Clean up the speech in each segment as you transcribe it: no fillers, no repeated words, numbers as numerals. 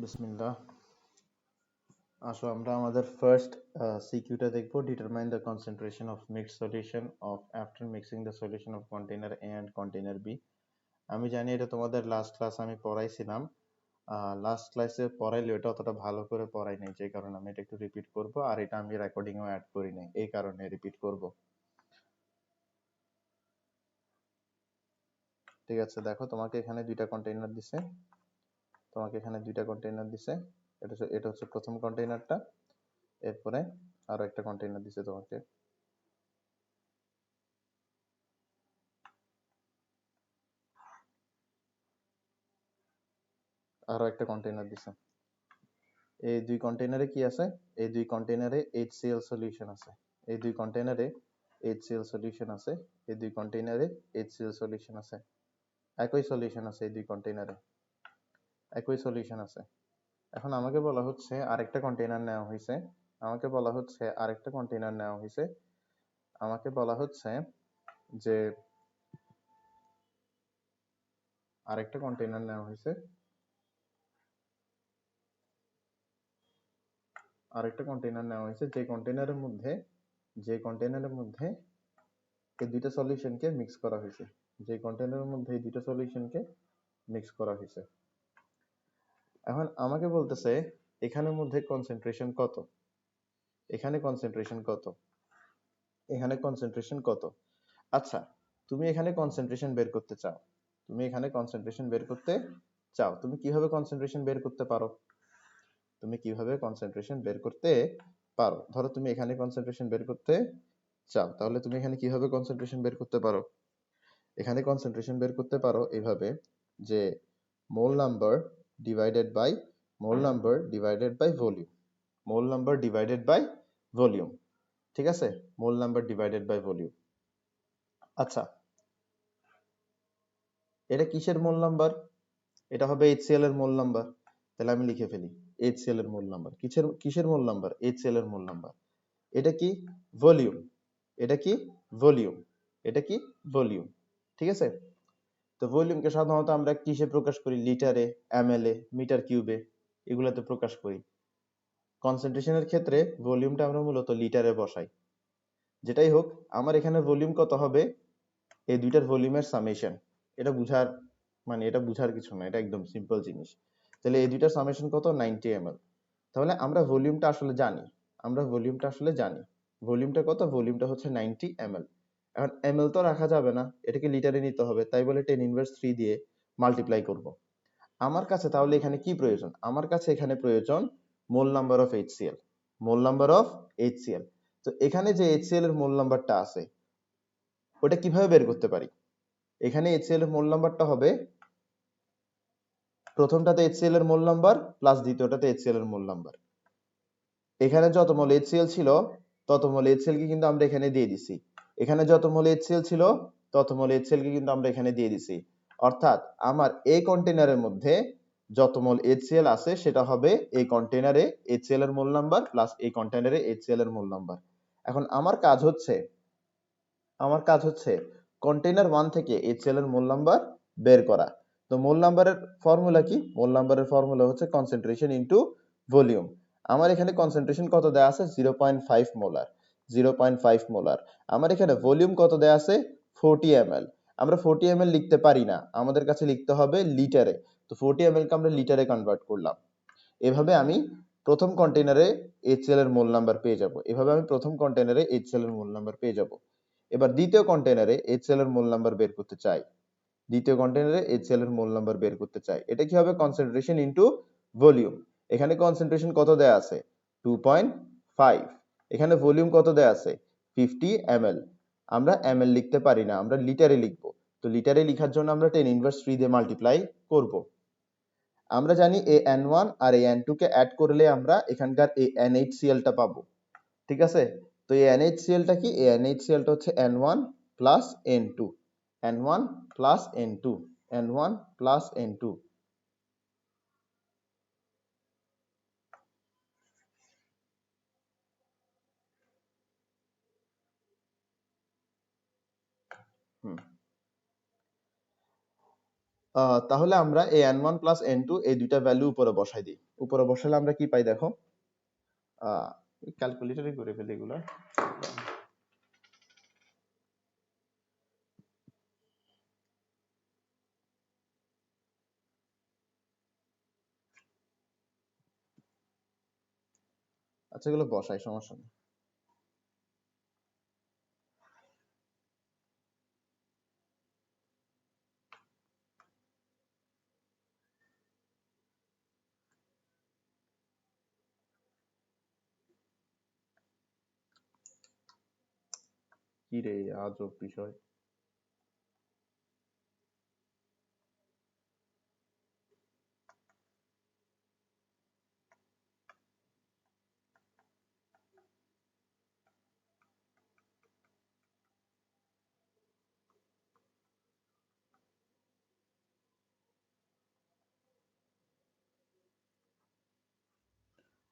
বিসমিল্লাহ। আসো আমরা আমাদের ফার্স্ট সিকিউটা দেখব, determine the concentration of mixed solution of after mixing the solution of container A and container B. আমি জানি এটা তোমাদের লাস্ট ক্লাস আমি পড়াইছিলাম, লাস্ট ক্লাসে পড়াইলে এটা অতটা ভালো করে পড়াই নাই, যে কারণে আমি এটা একটু রিপিট করব, আর এটা আমি রেকর্ডিংও অ্যাড করি নাই, এই কারণে রিপিট করব। ঠিক আছে, দেখো তোমাকে এখানে দুইটা কন্টেইনার দিছে, এটা হচ্ছে প্রথম কন্টেইনারটা, এরপরে আরো একটা কন্টেইনার দিছে তোমাকে, আরো একটা কন্টেইনার দিছে। এই দুই কন্টেইনারে কি আছে? এই দুই কন্টেইনারে HCl সলিউশন আছে। এই দুই কন্টেইনারে HCl সলিউশন আছে। এই দুই কন্টেইনারে HCl সলিউশন আছে। একই সলিউশন আছে এই দুই কন্টেইনারে, একই সলিউশন আছে। এখন আমাকে বলা হচ্ছে আরেকটা কন্টেইনার নেওয়া হয়েছে, আমাকে বলা হচ্ছে আরেকটা কন্টেইনার নেওয়া হয়েছে, আমাকে বলা হচ্ছে যে আরেকটা কন্টেইনার নেওয়া হয়েছে, আরেকটা কন্টেইনার নেওয়া হয়েছে, যে কন্টেইনারের মধ্যে এই দুইটা সলিউশনকে মিক্স করা হয়েছে, যে কন্টেইনারের মধ্যে এই দুইটা সলিউশনকে মিক্স করা হয়েছে। এখন আমাকে বলতেছে এখানের মধ্যে কনসেন্ট্রেশন কত, এখানে কনসেন্ট্রেশন কত, এখানে কনসেন্ট্রেশন কত। আচ্ছা, তুমি এখানে কনসেন্ট্রেশন বের করতে চাও, তুমি এখানে কনসেন্ট্রেশন বের করতে চাও, তুমি কিভাবে কনসেন্ট্রেশন বের করতে পারো? তুমি কিভাবে কনসেন্ট্রেশন বের করতে পারো? ধরো তুমি এখানে কনসেন্ট্রেশন বের করতে চাও, তাহলে তুমি এখানে কিভাবে কনসেন্ট্রেশন বের করতে পারো? এখানে কনসেন্ট্রেশন বের করতে পারো এইভাবে, যে mole number divided by mole number divided by volume, mole number divided by volume. ঠিক আছে, mole number divided by volume. আচ্ছা, এটা কিসের মোল নাম্বার? এটা হবে HCl এর মোল নাম্বার। তাহলে আমি লিখে ফেলি HCl এর মোল নাম্বার। কিসের কিসের মোল নাম্বার? HCl এর মোল নাম্বার। এটা কি? ভলিউম। এটা কি? ভলিউম। এটা কি? ভলিউম। ঠিক আছে, তো ভলিউমকে সাধারণত আমরা কিসে প্রকাশ করি? লিটারে, ml এ, মিটার কিউবে, এগুলাতে প্রকাশ করি। কনসেন্ট্রেশনের ক্ষেত্রে ভলিউমটা আমরা মূলত লিটারে বসাই। যেটাই হোক, আমার এখানে ভলিউম কত হবে? এই দুইটার ভলিউমের সামেশন। এটা বুঝার এটা বুঝার কিছু না, এটা একদম সিম্পল জিনিস। তাহলে এই দুইটার সামেশন কত? 90 ml। তাহলে আমরা ভলিউমটা আসলে জানি, আমরা ভলিউমটা আসলে জানি। ভলিউমটা কত? ভলিউমটা হচ্ছে 90 ml। এখন ml তো রাখা যাবে না, এটাকে লিটারে নিতে হবে, তাই বলে 10 ইনভার্স 3 দিয়ে মাল্টিপ্লাই করব। আমার কাছে তাহলে এখানে কি প্রয়োজন? আমার কাছে এখানে প্রয়োজন মোল number of HCl, mole number of HCl। তো এখানে যে HCl এর মোল নাম্বারটা আছে, ওটা কিভাবে বের করতে পারি? এখানে HCl এর মোল নাম্বারটা হবে, প্রথমটাতে HCl এর মোল নাম্বার প্লাস দ্বিতীয়টাতে HCl এর মোল নাম্বার। এখানে যত মোল HCl ছিল তত মোল HCl কে কিন্তু আমরা এখানে দিয়ে দিছি, এখানে যত মোল HCl ছিল তত মোল HCl কে কিন্তু আমরা এখানে দিয়ে দিছি। অর্থাৎ আমার এই কন্টেইনারের মধ্যে যত মোল HCl আছে সেটা হবে এই কন্টেইনারে HCl এর মোল নাম্বার প্লাস এই কন্টেইনারে HCl এর মোল নাম্বার। এখন আমার কাজ হচ্ছে কন্টেইনার 1 থেকে HCl এর মোল নাম্বার বের করা। তো মোল নাম্বারের ফর্মুলা কি? মোল নাম্বারের ফর্মুলা হচ্ছে কনসেন্ট্রেশন ইনটু ভলিউম। আমার এখানে কনসেন্ট্রেশন কত দেয়া আছে? 0.5 মোলার, 0.5 মোলার। আমার এখানে ভলিউম কত দেয়া আছে? 40 ml। আমরা 40 ml লিখতে পারি না, আমাদের কাছে লিখতে হবে লিটারে। তো 40 ml কে আমরা লিটারে কনভার্ট করলাম। এভাবে আমি প্রথম কন্টেইনারে HCl এর মোল নাম্বার পেয়ে যাব, এভাবে আমি প্রথম কন্টেইনারে HCl এর মোল নাম্বার পেয়ে যাব। এবার দ্বিতীয় কন্টেইনারে HCl এর মোল নাম্বার বের করতে চাই, দ্বিতীয় কন্টেইনারে HCl এর মোল নাম্বার বের করতে চাই। এটা কি হবে? Concentration into volume. এখানে কনসেন্ট্রেশন কত দেয়া আছে? 2.5। এখানে ভলিউম কত দেয়া আছে? 50 ml। আমরা ml লিখতে পারি না, আমরা লিটারে লিখব। তো লিটারে লেখার জন্য আমরা 10 ইনভার্স 3 দিয়ে মাল্টিপ্লাই করব। আমরা জানি এই N1 আর এই N2 কে অ্যাড করলে আমরা এখানকার এই NaCl টা পাবো। ঠিক আছে, তো এই NaCl টা কি? এই NaCl টা হচ্ছে N1 plus N2, N1 plus N2, N1 plus N2। তাহলে আমরা এই n1 প্লাস n2 এই দুইটা ভ্যালু উপরে বসাই দিই। উপরে বসালে আমরা কি পাই দেখো, ক্যালকুলেটরে করে ফেলি এগুলো। আচ্ছা এগুলো বসাই, সমস্যা নেই। কি রে আজব বিষয়।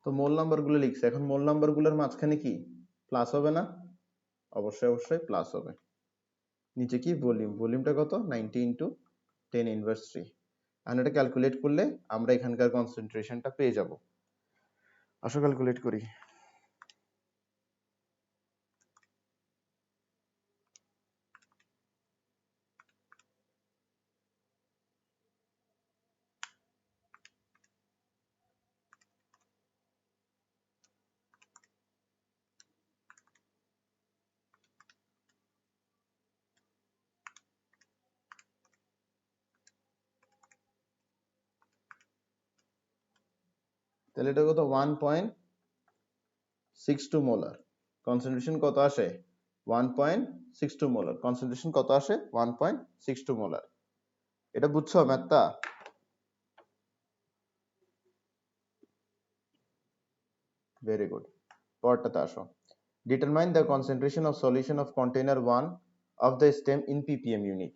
তো মূল নাম্বার গুলো লিখছে, এখন মূল নাম্বার গুলোর মাঝখানে কি প্লাস হবে না? অবশ্যই অবশ্যই প্লাস হবে। নিচে কি ভলিউম, ভলিউমটা কত 90 ইন্টু 10 ইনভার্স 3। আর এটা ক্যালকুলেট করলে আমরা এখানকার কনসেন্ট্রেশনটা পেয়ে যাব। আসো ক্যালকুলেট করি। তাহলে এটা কত 1.62 মোলার। কনসেন্ট্রেশন কত আসে 1.62 মোলার। কনসেন্ট্রেশন কত আসে 1.62 মোলার। এটা বুঝছো ম্যাথটা? Very good. পরেরটাতে আসো। Determine the concentration of solution of container 1 of the stem in ppm unit.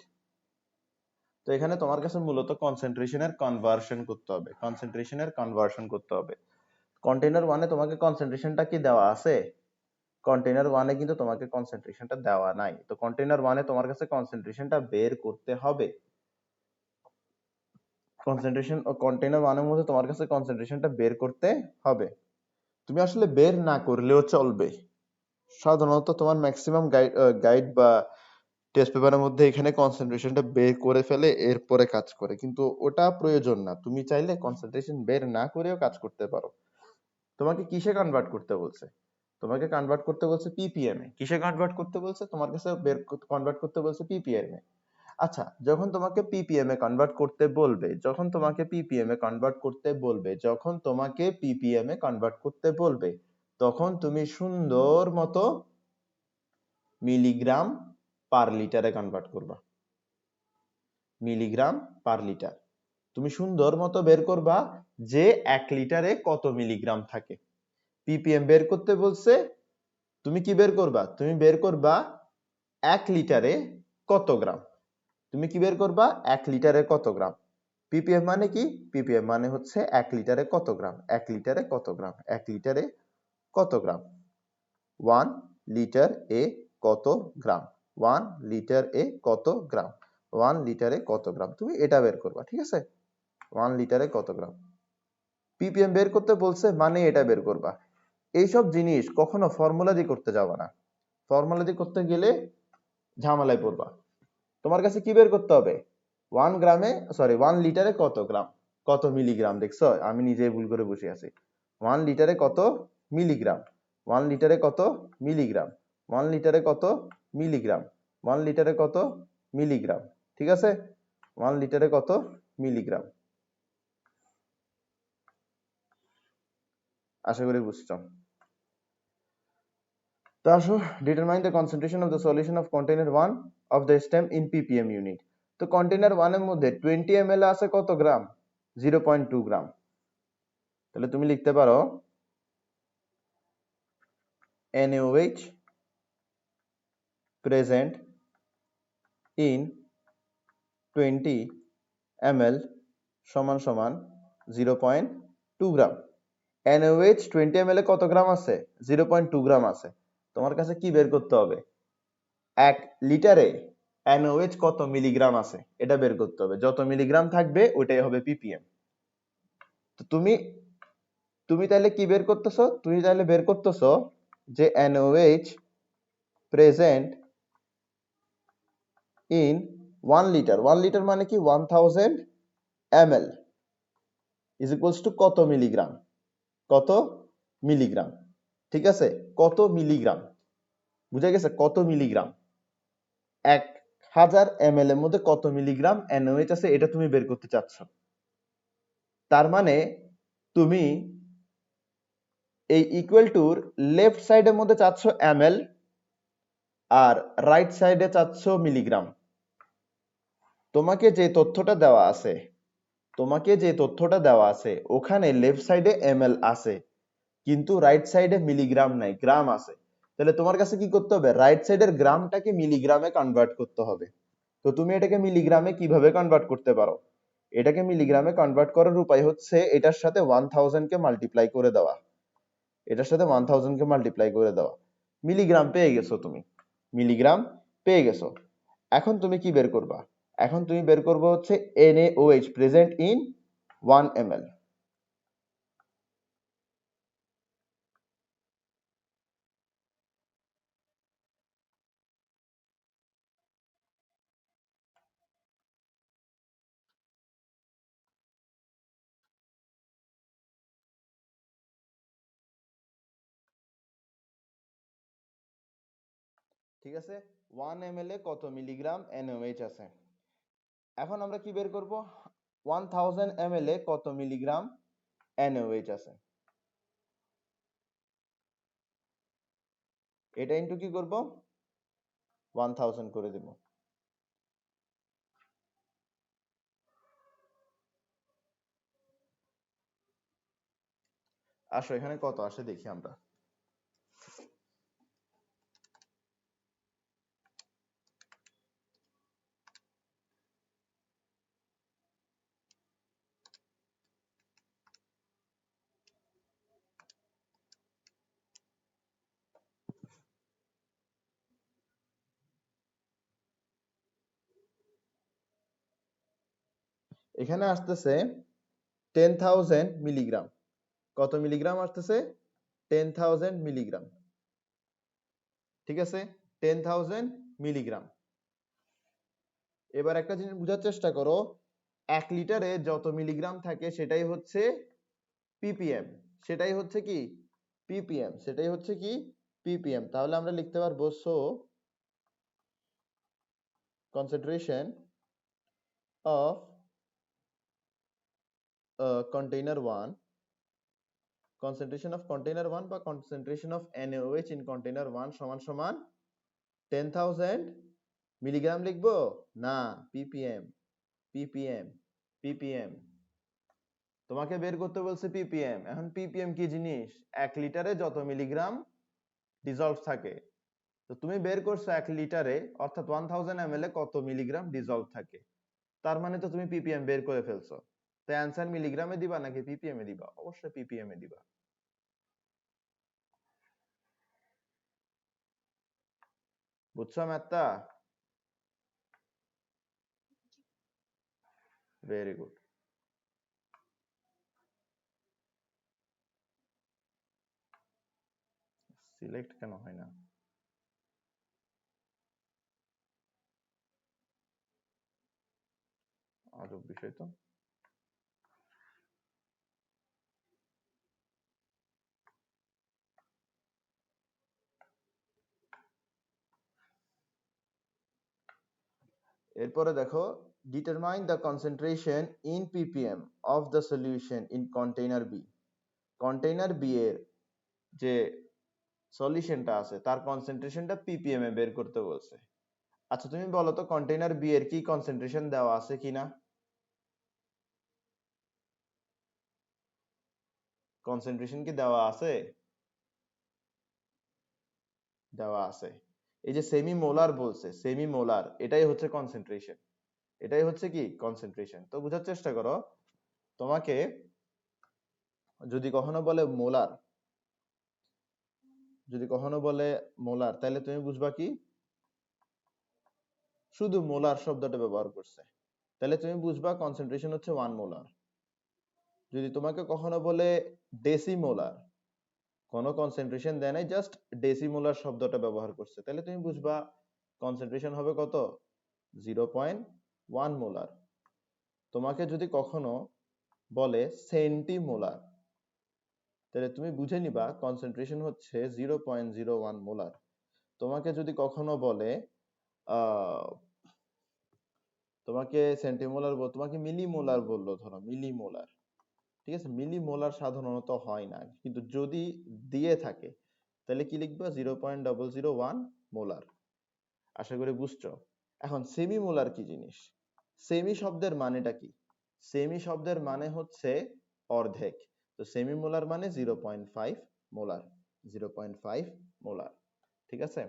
তো এখানে তোমার কাছে মূলত কনসেন্ট্রেশনের কনভার্সন করতে হবে, কনসেন্ট্রেশনের কনভার্সন করতে হবে। কন্টেইনার 1 এ তোমাকে কনসেন্ট্রেশনটা কি দেওয়া আছে? কন্টেইনার 1 এ কিন্তু তোমাকে কনসেন্ট্রেশনটা দেওয়া নাই। তো কন্টেইনার 1 এ তোমার কাছে কনসেন্ট্রেশনটা বের করতে হবে। কনসেন্ট্রেশন ও কন্টেইনার 1 এর মধ্যে তোমার কাছে কনসেন্ট্রেশনটা বের করতে হবে। তুমি আসলে বের না করলেও চলবে। সাধারণত তোমার ম্যাক্সিমাম গাইড বা টেস্ট পেপারের মধ্যে এখানে কনসেন্ট্রেশনটা বের করে ফেলে এরপরে কাজ করে, কিন্তু ওটা প্রয়োজন না। তুমি চাইলে কনসেন্ট্রেশন বের না করেও কাজ করতে পারো। তোমাকে কিসে কনভার্ট করতে বলছে? তোমাকে কনভার্ট করতে বলছে ppm এ। কিসে কনভার্ট করতে বলছে? তোমার কাছে বের কনভার্ট করতে বলছে ppm এ। আচ্ছা, যখন তোমাকে ppm এ কনভার্ট করতে বলবে, যখন তোমাকে ppm এ কনভার্ট করতে বলবে, যখন তোমাকে ppm এ কনভার্ট করতে বলবে, তখন তুমি সুন্দর মতো মিলিগ্রাম পার লিটারে কনভার্ট করবা। Milligram per litre. তুমি সুন্দর মতো বের করবা যে 1 লিটারে কত মিলিগ্রাম থাকে। ppm বের করতে বলছে, তুমি কি বের করবা? তুমি বের করবা 1 লিটারে কত গ্রাম। তুমি কি বের করবা? 1 লিটারে কত গ্রাম। ppm মানে কি? ppm মানে হচ্ছে 1 লিটারে কত গ্রাম। 1 লিটারে কত গ্রাম। 1 লিটারে কত গ্রাম। 1 লিটার এ কত গ্রাম। 1 লিটার এ কত গ্রাম। 1 লিটারে কত গ্রাম। তুমি এটা বের করবা, ঠিক আছে? 1 লিটারে কত গ্রাম। ppm বের করতে বলছে মানে এটা বের করবা। এইসব জিনিস কখনো ফর্মুলা দিয়ে করতে যাবা না। ফর্মুলা দিয়ে করতে গেলে ঝামেলায় পড়বা। তোমার কাছে কি বের করতে হবে? 1 লিটারে কত গ্রাম, কত মিলিগ্রাম। দেখছো আমি নিজেই ভুল করে বসে আছি। 1 লিটারে কত মিলিগ্রাম। 1 লিটারে কত মিলিগ্রাম। 1 লিটারে কত মিলিগ্রাম। 1 লিটারে কত মিলিগ্রাম। ঠিক আছে? 1 লিটারে কত মিলিগ্রাম। আশা করি বুঝছো। তো আসো, determine the concentration of the solution of container 1 of the stem in ppm unit. তো কন্টেইনার 1 এর মধ্যে 20 ml আছে কত গ্রাম? 0.2 গ্রাম। তাহলে তুমি লিখতে পারো NaOH present in 20 ml সমান সমান 0.2 গ্রাম। NaOH 20 ml এ কত গ্রাম আছে? 0.2 গ্রাম আছে। তোমার কাছে কি বের করতে হবে? 1 লিটারে NaOH কত মিলিগ্রাম আছে এটা বের করতে হবে, যত মিলিগ্রাম থাকবে ওইটাই হবে ppm। তো তুমি তুমি তাহলে কি বের করতেছো, তুমি তাহলে বের করতেছো যে NaOH present in 1 litre, 1 litre মানে কি 1000 ml ইজ ইকুয়ালস টু কত মিলিগ্রাম, কত মিলিগ্রাম, ঠিক আছে, কত মিলিগ্রাম, বুঝা গেছে, কত মিলিগ্রাম, 1000 ml এর মধ্যে কত মিলিগ্রাম NaOH আছে এটা তুমি বের করতে চাচ্ছ। তার মানে তুমি এই ইকুয়াল টুর লেফট সাইডের মধ্যে চাচ্ছ ml আর রাইট সাইডে চাচ্ছ মিলিগ্রাম। তোমাকে যে তথ্যটা দেওয়া আছে, তোমাকে যে তথ্যটা দেওয়া আছে ওখানে লেফট সাইডে ml আছে কিন্তু রাইট সাইডে মিলিগ্রাম নাই, গ্রাম আছে। তাহলে তোমার কাছে কি করতে হবে, রাইট সাইডের গ্রামটাকে মিলিগ্রামে কনভার্ট করতে হবে। তো তুমি এটাকে মিলিগ্রামে কিভাবে কনভার্ট করতে পারো, এটাকে মিলিগ্রামে কনভার্ট করার উপায় হচ্ছে এটার সাথে 1000 কে মাল্টিপ্লাই করে দেওয়া, এটার সাথে 1000 কে মাল্টিপ্লাই করে দেওয়া, মিলিগ্রাম পেয়ে গেছো তুমি, মিলিগ্রাম পেয়ে গেছো। এখন তুমি কি বের করবা, এখন তুমি বের করবে হচ্ছে NaOH প্রেজেন্ট ইন 1 ml। ঠিক আছে, 1 ml এ কত মিলিগ্রাম NaOH আছে। এখন আমরা কি বের করব, 1000 ml এ কত মিলিগ্রাম NaOH আছে, এটা ইনটু কি করব 1000 করে দেব। আসো এখানে কত আসে দেখি আমরা। এখানে আসতেছে 10000 মিলিগ্রাম, কত মিলিগ্রাম আসতেছে 10000 মিলিগ্রাম, ঠিক আছে, 10000 মিলিগ্রাম। এবার একটা জিনিস বোঝার চেষ্টা করো, 1 লিটারে যত মিলিগ্রাম থাকে সেটাই হচ্ছে ppm, সেটাই হচ্ছে কি ppm, সেটাই হচ্ছে কি ppm। তাহলে আমরা লিখতে পারবো so concentration of container 1, concentration of container 1 বা concentration of NaOH in container 1 সমান সমান 10000 মিলিগ্রাম লিখবো না ppm, ppm, ppm। তোমাকে বের করতে বলছে ppm। এখন ppm কি জিনিস, 1 লিটারে যত মিলিগ্রাম ডিসলভ থাকে। তো তুমি বের করছো 1 লিটারে অর্থাৎ 1000 ml এ কত মিলিগ্রাম ডিসলভ থাকে, তার মানে তো তুমি ppm বের করে ফেলছো। তো অ্যানসার মিলিগ্রামে দিবা নাকি ppm এ দিবা, অবশ্যই ppm এ দিবা। বুঝছো ম্যাথটা, ভেরি গুড। সিলেক্ট কেন হয় না, আজব বিষয় তো। এরপরে দেখো, determine the concentration in ppm of the solution in container B. Container B এর যে সলিউশনটা আছে তার কনসেন্ট্রেশনটা ppm এ বের করতে বলছে। আচ্ছা তুমি বলো তো কন্টেইনার বি এর কি কনসেন্ট্রেশন দেওয়া আছে কিনা, কনসেন্ট্রেশন কি দেওয়া আছে, দেওয়া আছে। এই যে সেমি মোলার বলছে, সেমি মোলার এটাই হচ্ছে কনসেন্ট্রেশন, এটাই হচ্ছে কি কনসেন্ট্রেশন। তো বোঝার চেষ্টা করো, তোমাকে যদি কখনো বলে মোলার, যদি কখনো বলে মোলার তাহলে তুমি বুঝবা কি শুধু মোলার শব্দটা ব্যবহার করছে, তাহলে তুমি বুঝবা কনসেন্ট্রেশন হচ্ছে 1 মোলার। যদি তোমাকে কখনো বলে ডেসিমোলার, কোনো কনসেন্ট্রেশন দেয় নাই, জাস্ট ডেসিমোলার শব্দটা ব্যবহার করছে, তাহলে তুমি বুঝবা কনসেন্ট্রেশন হবে কত, 0.1 মোলার। তোমাকে যদি কখনো বলে সেন্টিমোলার, তাহলে তুমি বুঝে নিবা কনসেন্ট্রেশন হচ্ছে 0.01 মোলার। তোমাকে যদি কখনো বলে তোমাকে সেন্টিমোলার তোমাকে মিলিমোলার বললো, ধরো মিলিমোলার, ঠিক আছে, মিলিমোলার সাধারণত হয় না, কিন্তু যদি দিয়ে থাকে তাহলে কি লিখবা, 0.001 মোলার। আশা করি বুঝছো। এখন সেমি মোলার কি জিনিস, সেমি শব্দের মানেটা কি? সেমি শব্দের মানে হচ্ছে অর্ধেক। তো সেমি মোলার মানে 0.5 মোলার, 0.5 মোলার। ঠিক আছে।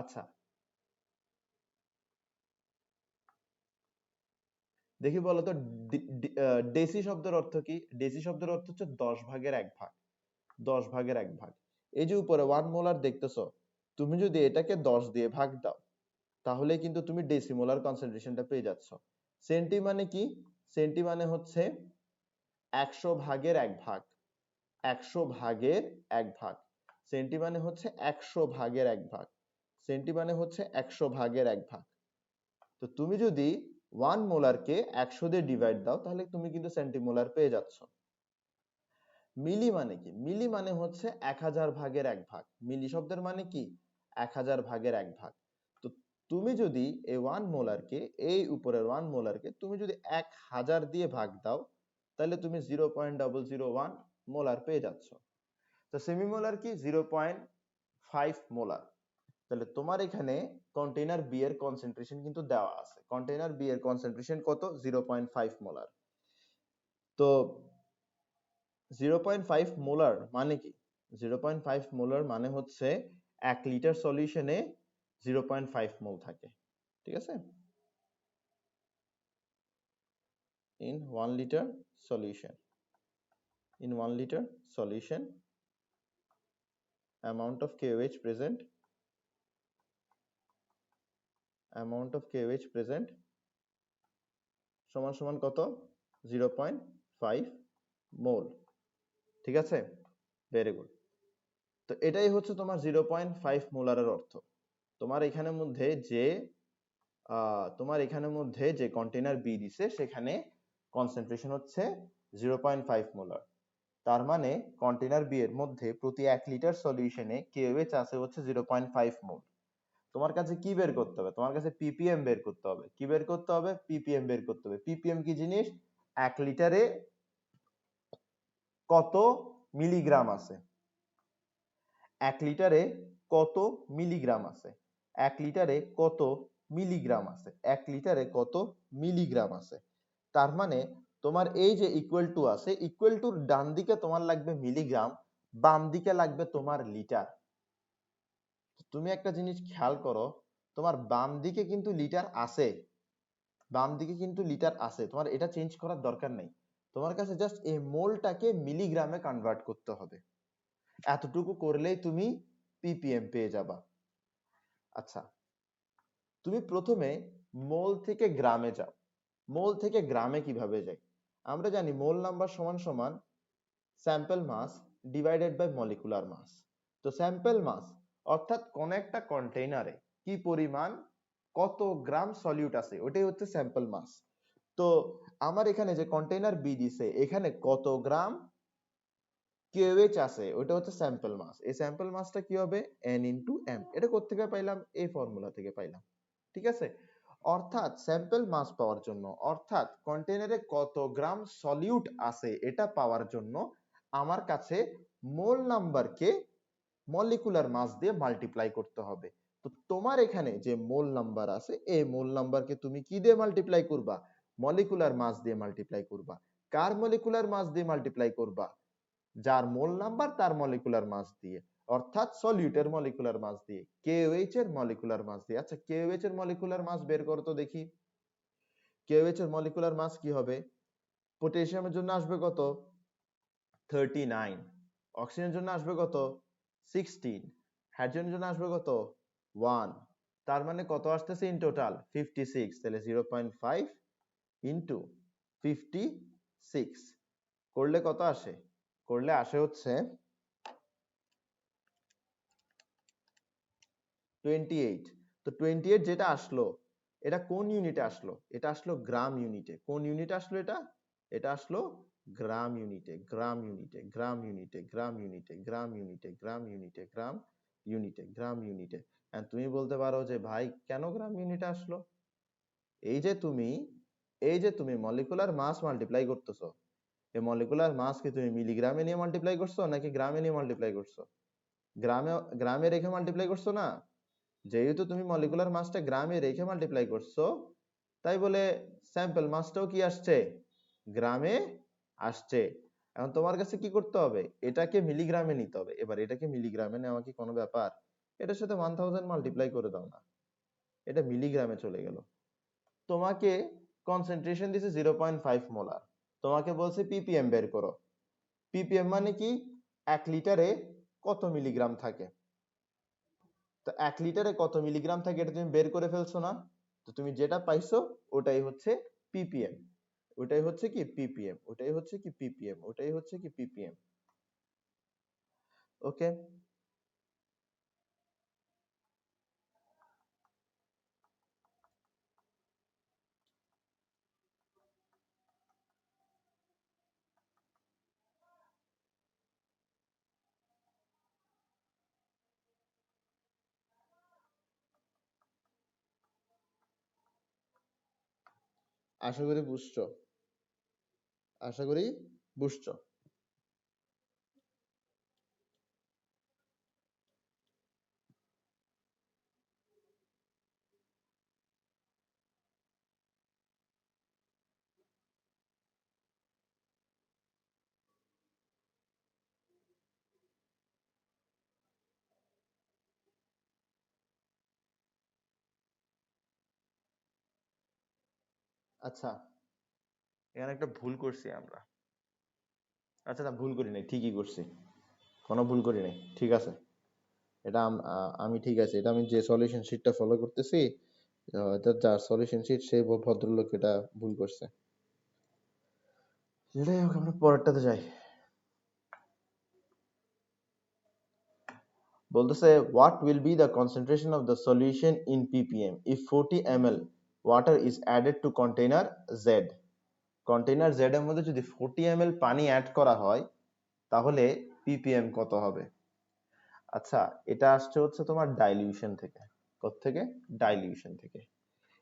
আচ্ছা, দেখি বলতো ডেসি শব্দের অর্থ কি? ডেসি শব্দের অর্থ হচ্ছে 10 ভাগের 1 ভাগ, 10 ভাগের 1 ভাগ। এই যে উপরে 1 মোলার দেখতেছো, তুমি যদি এটাকে 10 দিয়ে ভাগ দাও তাহলে কিন্তু তুমি ডেসিমোলার কনসেন্ট্রেশনটা পেয়ে যাচ্ছ। সেন্টি মানে কি? সেন্টি মানে হচ্ছে 100 ভাগের 1 ভাগ, 100 ভাগের 1 ভাগ। সেন্টি মানে হচ্ছে 100 ভাগের 1 ভাগ, সেন্টি মানে হচ্ছে 100 ভাগের 1 ভাগ। তো তুমি যদি 1 মোলারকে 100 দিয়ে ডিভাইড দাও তাহলে তুমি কিন্তু সেন্টিমোলার পেয়ে যাচ্ছ। মিলি মানে কি? মিলি মানে হচ্ছে 1000 ভাগের 1 ভাগ। মিলি শব্দের মানে কি? 1000 ভাগের 1 ভাগ। তো তুমি যদি এই 1 মোলারকে, এই উপরের 1 মোলারকে তুমি যদি 1000 দিয়ে ভাগ দাও তাহলে তুমি 0.001 মোলার পেয়ে যাচ্ছ। তো সেমি মোলার কি? 0.5 মোলার। তাহলে তোমার এখানে কন্টেইনার বি এর কনসেন্ট্রেশন কিন্তু দেওয়া আছে। কন্টেইনার বি এর কনসেন্ট্রেশন কত? 0.5 মোলার। তো 0.5 মোলার মানে কি? 0.5 মোলার মানে হচ্ছে 1 লিটার সলিউশনে 0.5 মোল থাকে। ঠিক আছে। in 1 liter solution, in 1 liter solution amount of KOH present, amount of KOH present সমান সমান কত? 0.5 মোল। ঠিক আছে, ভেরি গুড। তো এটাই হচ্ছে তোমার 0.5 মোলারের অর্থ। তোমার এখানের মধ্যে যে কন্টেইনার বি দিছে সেখানে কনসেন্ট্রেশন হচ্ছে 0.5 মোলার। তার মানে কন্টেইনার বি এর মধ্যে প্রতি 1 লিটার সলিউশনে কেওএইচ আছে হচ্ছে 0.5 মোল। তোমার কাছে কি বের করতে হবে? তোমার কাছে পিপিএম বের করতে হবে। কি বের করতে হবে? পিপিএম বের করতে হবে। পিপিএম কি জিনিস? 1 লিটারে কত মিলিগ্রাম আছে, 1 লিটারে কত মিলিগ্রাম আছে, 1 লিটারে কত মিলিগ্রাম আছে, 1 লিটারে কত মিলিগ্রাম আছে। তার মানে তোমার এই যে ইকুয়াল টু আছে, ইকুয়াল টুর ডান দিকে তোমার লাগবে মিলিগ্রাম, বাম দিকে লাগবে তোমার লিটার। তুমি একটা জিনিস খেয়াল করো, তোমার বাম দিকে কিন্তু লিটার আছে, বাম দিকে কিন্তু লিটার আছে, তোমার এটা চেঞ্জ করার দরকার নেই। তোমার কাছে জাস্ট এই মোলটাকে মিলিগ্রামে কনভার্ট করতে হবে। এতটুকু করলেই তুমি পিপিএম পেয়ে যাবা। আচ্ছা, তুমি প্রথমে মোল থেকে গ্রামে যাও। মোল থেকে গ্রামে কিভাবে যাই? আমরা জানি মোল নাম্বার সমান সমান sample mass divided by molecular mass. তো স্যাম্পল মাস অর্থাৎ কোন একটা কন্টেইনারে কি পরিমাণ, কত গ্রাম সলিউট আছে, ওটাই হচ্ছে স্যাম্পল মাস। তো আমার এখানে যে কন্টেইনার বি দিছে এখানে কত গ্রাম কেওএইচ আছে, ওটা হচ্ছে স্যাম্পল মাস। এই স্যাম্পল মাসটা কি হবে? n into m। এটা কোথা থেকে পাইলাম? এই ফর্মুলা থেকে পাইলাম। ঠিক আছে। অর্থাৎ স্যাম্পল মাস পাওয়ার জন্য, অর্থাৎ কন্টেইনারে কত গ্রাম সলিউট আছে এটা পাওয়ার জন্য আমার কাছে মোল নাম্বারকে মলিকুলার মাস দিয়ে মাল্টিপ্লাই করতে হবে। তো তোমার এখানে যে মোল নাম্বার আছে এই মোল নাম্বারকে তুমি কি দিয়ে মাল্টিপ্লাই করবা? মলিকুলার মাস দিয়ে মাল্টিপ্লাই করবা। কার মলিকুলার মাস দিয়ে মাল্টিপ্লাই করবা? যার মোল নাম্বার তার মলিকুলার মাস দিয়ে, অর্থাৎ সলিউটের মলিকুলার মাস দিয়ে, কেওএইচ এর মলিকুলার মাস দিয়ে। আচ্ছা, কেওএইচ এর মলিকুলার মাস বের করো তো দেখি। কেওএইচ এর মলিকুলার মাস কি হবে? পটাশিয়ামের জন্য আসবে কত? 39। অক্সিজেনের জন্য আসবে কত? 16। হাইড্রোজেনের জন্য আসবে কত? 1। তার মানে কত আসতেছে ইন টোটাল 56, তাহলে 0.5 ইন্টু 56 করলে কত আসে? করলে আসে হচ্ছে 28। তো 28 যেটা আসলো এটা কোন ইউনিটে আসলো? এটা আসলো গ্রাম ইউনিটে। কোন ইউনিটে আসলো এটা? এটা আসলো গ্রাম ইউনিটে, গ্রাম ইউনিটে, গ্রাম ইউনিটে, গ্রাম ইউনিটে, গ্রাম ইউনিটে, গ্রাম ইউনিটে, গ্রাম ইউনিটে, গ্রাম ইউনিটে। এন্ড তুমি বলতে পারো যে ভাই কেন গ্রাম ইউনিটে আসলো? এই যে তুমি মলিকুলার মাস মাল্টিপ্লাই করতেছো, এই মলিকুলার মাস কি তুমি মিলিগ্রামে নিয়ে মাল্টিপ্লাই করছো নাকি গ্রামে নিয়ে মাল্টিপ্লাই করছো? গ্রামে গ্রামে রেখে মাল্টিপ্লাই করছো না? যেহেতু তুমি মলিকুলার মাসটা গ্রামে রেখে মাল্টিপ্লাই করছো, তাই বলে স্যাম্পল মাসটাও কি আসছে? গ্রামে আসছে। এখন তোমার কাছে কি করতে হবে? এটাকে মিলিগ্রামে নিতে হবে। এবার এটাকে মিলিগ্রামে নেওয়া কি কোনো ব্যাপার? এটার সাথে 1000 মাল্টিপ্লাই করে দাও না, এটা মিলিগ্রামে চলে গেল। তোমাকে কনসেন্ট্রেশন দিছে 0.5 মোলার, তোমাকে বলছে ppm বের করো। ppm মানে কি? 1 লিটারে কত মিলিগ্রাম থাকে। তো 1 লিটারে কত মিলিগ্রাম থাকে এটা তুমি বের করে ফেলছো না? তো তুমি যেটা পাইছো ওটাই হচ্ছে ppm, ওটাই হচ্ছে কি ppm, ওটাই হচ্ছে কি ppm, ওটাই হচ্ছে কি ppm। ওকে, আশা করি বুঝছো, আশা করি বুঝছো। আচ্ছা, এখানে একটা ভুল করছি আমরা। আচ্ছা না, ভুল করি নাই, ঠিকই করছি, কোনো ভুল করি নাই, ঠিক আছে। এটা আমি ঠিক আছে, এটা আমি যে সলিউশন শিটটা ফলো করতেছি, এটা যার সলিউশন শিট সেই ভদ্রলোক এটা ভুল করছে। যাই হোক, আমরা পরেরটাতে যাই। বলতেছে what will be the concentration of the solution in ppm if 40 ml water is added to container z। Container z এর মধ্যে যদি 40 ml পানি অ্যাড করা হয় তাহলে ppm কত হবে? আচ্ছা, এটা আসছে হচ্ছে তোমার ডাইলিউশন থেকে। কোথা থেকে? ডাইলিউশন থেকে।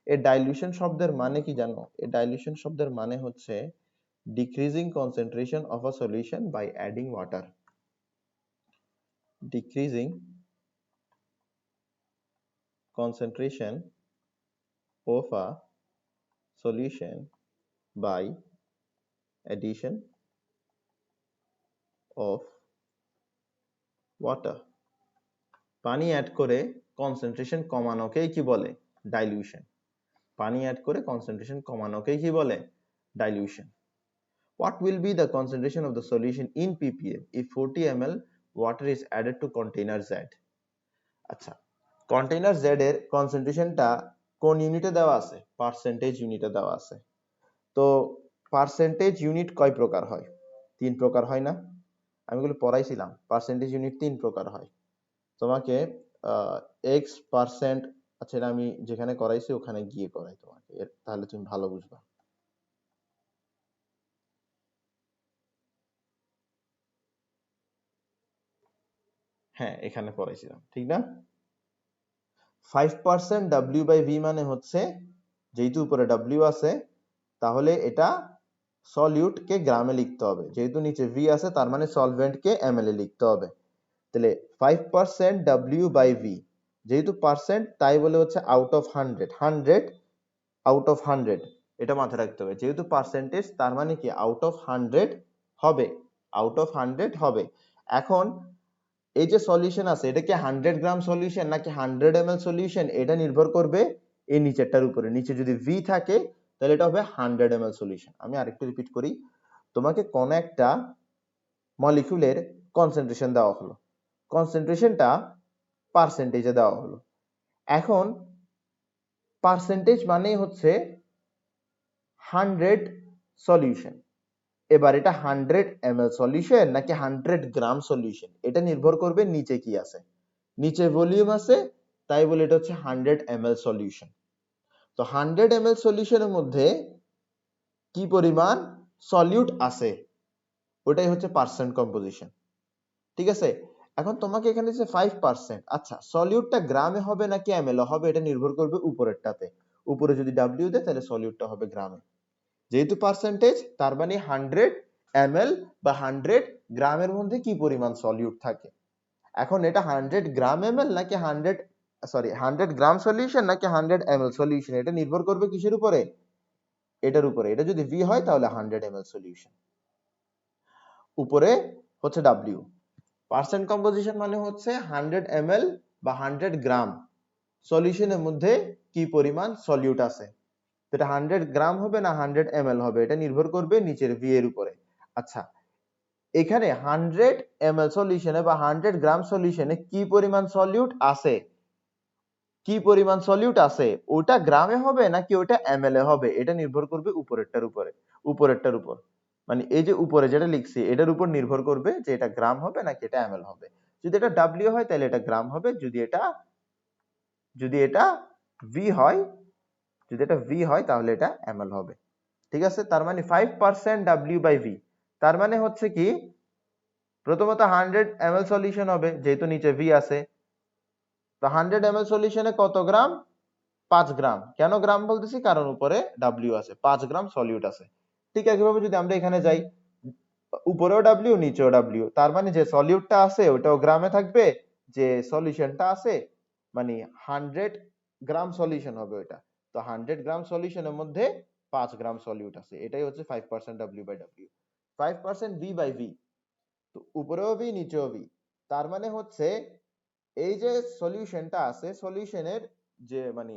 এই ডাইলিউশন শব্দের মানে কি জানো? এই ডাইলিউশন শব্দের মানে হচ্ছে decreasing concentration of a solution by adding water, decreasing concentration of a solution by addition of water। পানি অ্যাড করে কনসেন্ট্রেশন কমানোকেই কি বলে? ডাইলিউশন। পানি অ্যাড করে কনসেন্ট্রেশন কমানোকেই কি বলে? Dilution. What will be the concentration of the solution in ppm if 40 ml water is added to container z? আচ্ছা, container z এর কনসেন্ট্রেশনটা কোন ইউনিটে দেওয়া আছে? পার্সেন্টেজ ইউনিটে দেওয়া আছে। তো পার্সেন্টেজ ইউনিট কয় প্রকার হয়? 3 প্রকার হয় না? আমি এগুলো পড়াইছিলাম। পার্সেন্টেজ ইউনিট 3 প্রকার হয়। তোমাকে এক্স পার্সেন্ট, আচ্ছা এটা আমি যেখানে করাইছি ওখানে গিয়ে করাই তোমাকে, তাহলে তুমি ভালো বুঝবা। হ্যাঁ, এখানে পড়াইছিলাম, ঠিক না? 5% w বাই v মানে হচ্ছে, যেহেতু উপরে w আছে তাহলে এটা সলিউট কে গ্রামে লিখতে হবে, যেহেতু নিচে v আছে তার মানে সলভেন্ট কে ml এ লিখতে হবে। তাহলে 5% w বাই v, যেহেতু পার্সেন্ট তাই বলে হচ্ছে আউট অফ 100, 100 আউট অফ 100, এটা মাথায় রাখতে হবে। যেহেতু পার্সেন্টেজ তার মানে কি আউট অফ 100 হবে, আউট অফ 100 হবে। এখন এই যে সলিউশন আছে এটা কি 100 গ্রাম সলিউশন নাকি 100 ml সলিউশন, এটা নির্ভর করবে এই নিচেরটার উপরে। নিচে যদি v থাকে তাহলে এটা হবে 100 ml সলিউশন। আমি আরেকটু রিপিট করি, তোমাকে কোন একটা মলিকিউলের কনসেন্ট্রেশন দেওয়া হলো, কনসেন্ট্রেশনটা পার্সেন্টেজে দেওয়া হলো। এখন পার্সেন্টেজ মানেই হচ্ছে 100 সলিউশন। এবার এটা 100 ml সলিউশন নাকি 100 গ্রাম সলিউশন, এটা নির্ভর করবে নিচে কি আছে। নিচে ভলিউম আছে, তাই বলে এটা হচ্ছে 100 ml সলিউশন। তো 100 ml সলিউশনের মধ্যে কি পরিমাণ সলিউট আছে, ওটাই হচ্ছে পার্সেন্ট কম্পোজিশন। ঠিক আছে, এখন তোমাকে এখানে যে 5%, আচ্ছা সলিউটটা গ্রামে হবে নাকি ml এ হবে, এটা নির্ভর করবে উপরেরটাতে। উপরে যদি w দেয় তাহলে সলিউটটা হবে গ্রামে। যেহেতু পার্সেন্টেজ, তার মানে 100 ml বা 100 গ্রামের মধ্যে কি পরিমাণ সলিউট থাকে। এখন এটা 100 গ্রাম ml নাকি 100 গ্রাম সলিউশন নাকি 100 ml সলিউশন, এটা নির্ভর করবে কিসের উপরে, এটার উপরে। এটা যদি v হয় তাহলে 100 ml সলিউশন, উপরে হচ্ছে w। পার্সেন্ট কম্পোজিশন মানে হচ্ছে 100 ml বা 100 গ্রাম সলিউশনের মধ্যে কি পরিমাণ সলিউট আছে। এটা 100 গ্রাম হবে না 100 ml হবে, এটা নির্ভর করবে নিচের v এর উপরে। আচ্ছা, এখানে 100 ml সলিউশনে বা 100 গ্রাম সলিউশনে কি পরিমাণ সলিউট আছে, কি পরিমাণ সলিউট আছে ওটা গ্রামে হবে নাকি ওটা ml এ হবে, এটা নির্ভর করবে উপরেরটার উপরে। উপরেরটার উপর মানে এই যে উপরে যেটা লিখছি এটার উপর নির্ভর করবে যে এটা গ্রাম হবে নাকি এটা ml হবে। যদি এটা w হয় তাহলে এটা গ্রাম হবে, যদি এটা v হয়, যদি এটা v হয় তাহলে এটা ml হবে। ঠিক আছে, তার মানে 5% w/v, তার মানে হচ্ছে কি প্রথমত 100 ml সলিউশন হবে যেহেতু নিচে v আছে। তো 100 ml সলিউশনে কত গ্রাম, 5 গ্রাম। কেন গ্রাম বলতেছি, কারণ উপরে w আছে, 5 গ্রাম সলিউট আছে। ঠিক একইভাবে যদি আমরা এখানে যাই, উপরেও w নিচেও w, তার মানে যে সলিউটটা আছে ওটাও গ্রামে থাকবে, যে সলিউশনটা আছে মানে 100 গ্রাম সলিউশন হবে ওটা। তো 100 গ্রাম সলিউশনের মধ্যে 5 গ্রাম সলিউট আছে, এটাই হচ্ছে 5% w/w। 5% v/v, তো উপরেও v নিচেও v, তার মানে হচ্ছে এই যে সলিউশনটা আছে, সলিউশনের যে মানে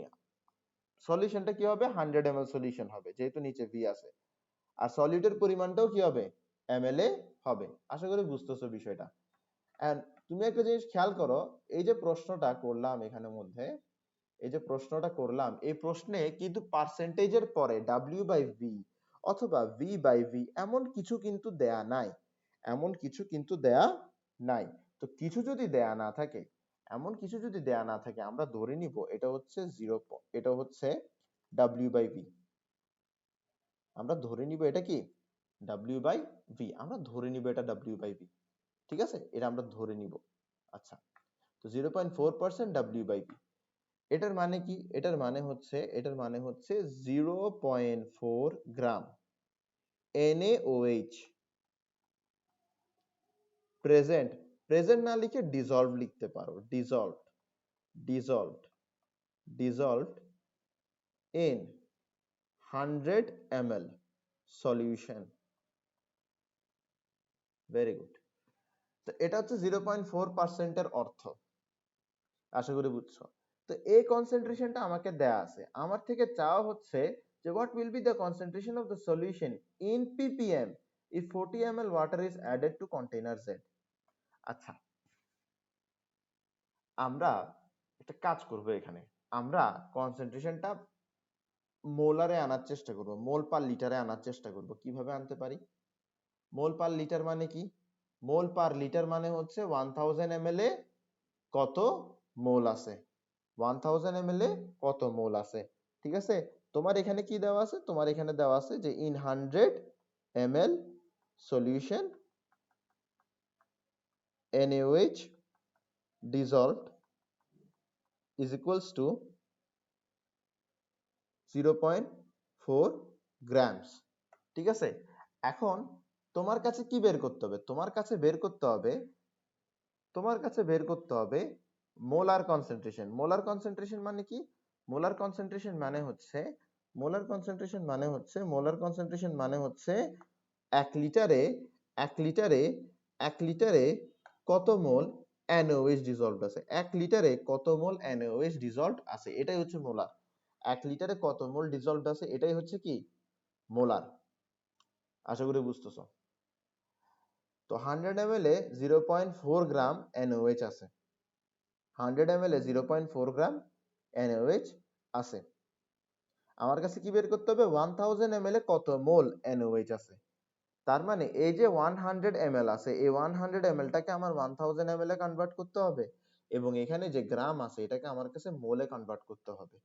সলিউশনটা কি হবে 100 ml সলিউশন হবে যেহেতু নিচে v আছে, আর সলিউটের পরিমাণটাও কি হবে ml এ হবে। আশা করি বুঝতেছো বিষয়টা। এন্ড তুমি একটা জিনিস খেয়াল করো, এই যে প্রশ্নটা করলাম এখানের মধ্যে, এই যে প্রশ্নটা করলাম, এই প্রশ্নে কিন্তু পার্সেন্টেজের পরে w/v অথবা v/v এমন কিছু কিন্তু দেয়া নাই, এমন কিছু কিন্তু দেয়া নাই। তো কিছু যদি দেয়া না থাকে, এমন কিছু যদি দেয়া না থাকে, আমরা ধরে নিব এটা হচ্ছে 0, এটা হচ্ছে w/v, আমরা ধরে নিব এটা কি w/v, আমরা ধরে নিব এটা w/v। ঠিক আছে, এটা আমরা ধরে নিব। আচ্ছা, তো 0.4% w/v, এটার মানে কি, এটার মানে হচ্ছে 0.4 গ্রাম NaOH প্রেজেন্ট, প্রেজেন্ট না লিখে ডিসলভ লিখতে পারো, dissolved in 100 ml solution. Very good. তো এটা হচ্ছে 0.4% এর অর্থ, আশা করি বুঝছো। তো এই কনসেন্ট্রেশনটা আমাকে দেয়া আছে, আমার থেকে চাওয়া হচ্ছে যে what will be the concentration of the solution in ppm if 40 ml water is added to container Z। আচ্ছা, আমরা একটা কাজ করব, এখানে আমরা কনসেন্ট্রেশনটা মোলারে আনার চেষ্টা করব, মোল পার লিটারে আনার চেষ্টা করব। কিভাবে আনতে পারি, মোল পার লিটার মানে কি, মোল পার লিটার মানে হচ্ছে 1000 ml এ কত মোল আছে, 1000 ml এ কত মোল আছে। ঠিক আছে, তোমার এখানে কি দেওয়া আছে, তোমার এখানে দেওয়া আছে যে in 100 ml solution NaOH dissolved is equals to 0.4 grams। ঠিক আছে, এখন তোমার কাছে কি বের করতে হবে, তোমার কাছে বের করতে হবে মোলার কনসেন্ট্রেশন। মোলার কনসেন্ট্রেশন মানে কি, মোলার কনসেন্ট্রেশন মানে হচ্ছে 1 লিটারে কত মোল NaOH ডিসলভড আছে, 1 লিটারে কত মোল NaOH ডিসলভড আছে, এটাই হচ্ছে মোলার। 1 লিটারে কত মোল ডিসলভড আছে, এটাই হচ্ছে কি মোলার। আশা করি বুঝতেছো। তো 100 ml এ 0.4 গ্রাম NaOH আছে, 100 ml এ 0.4 গ্রাম NaOH আছে। আমার কাছে কি বের করতে হবে 1000 ml এ কত মোল NaOH আছে। তার মানে এই যে 100 ml আছে এই 100 ml টাকে আমার 1000 ml এ কনভার্ট করতে হবে এবং এখানে যে গ্রাম আছে এটাকে আমার কাছে মোলে কনভার্ট করতে হবে।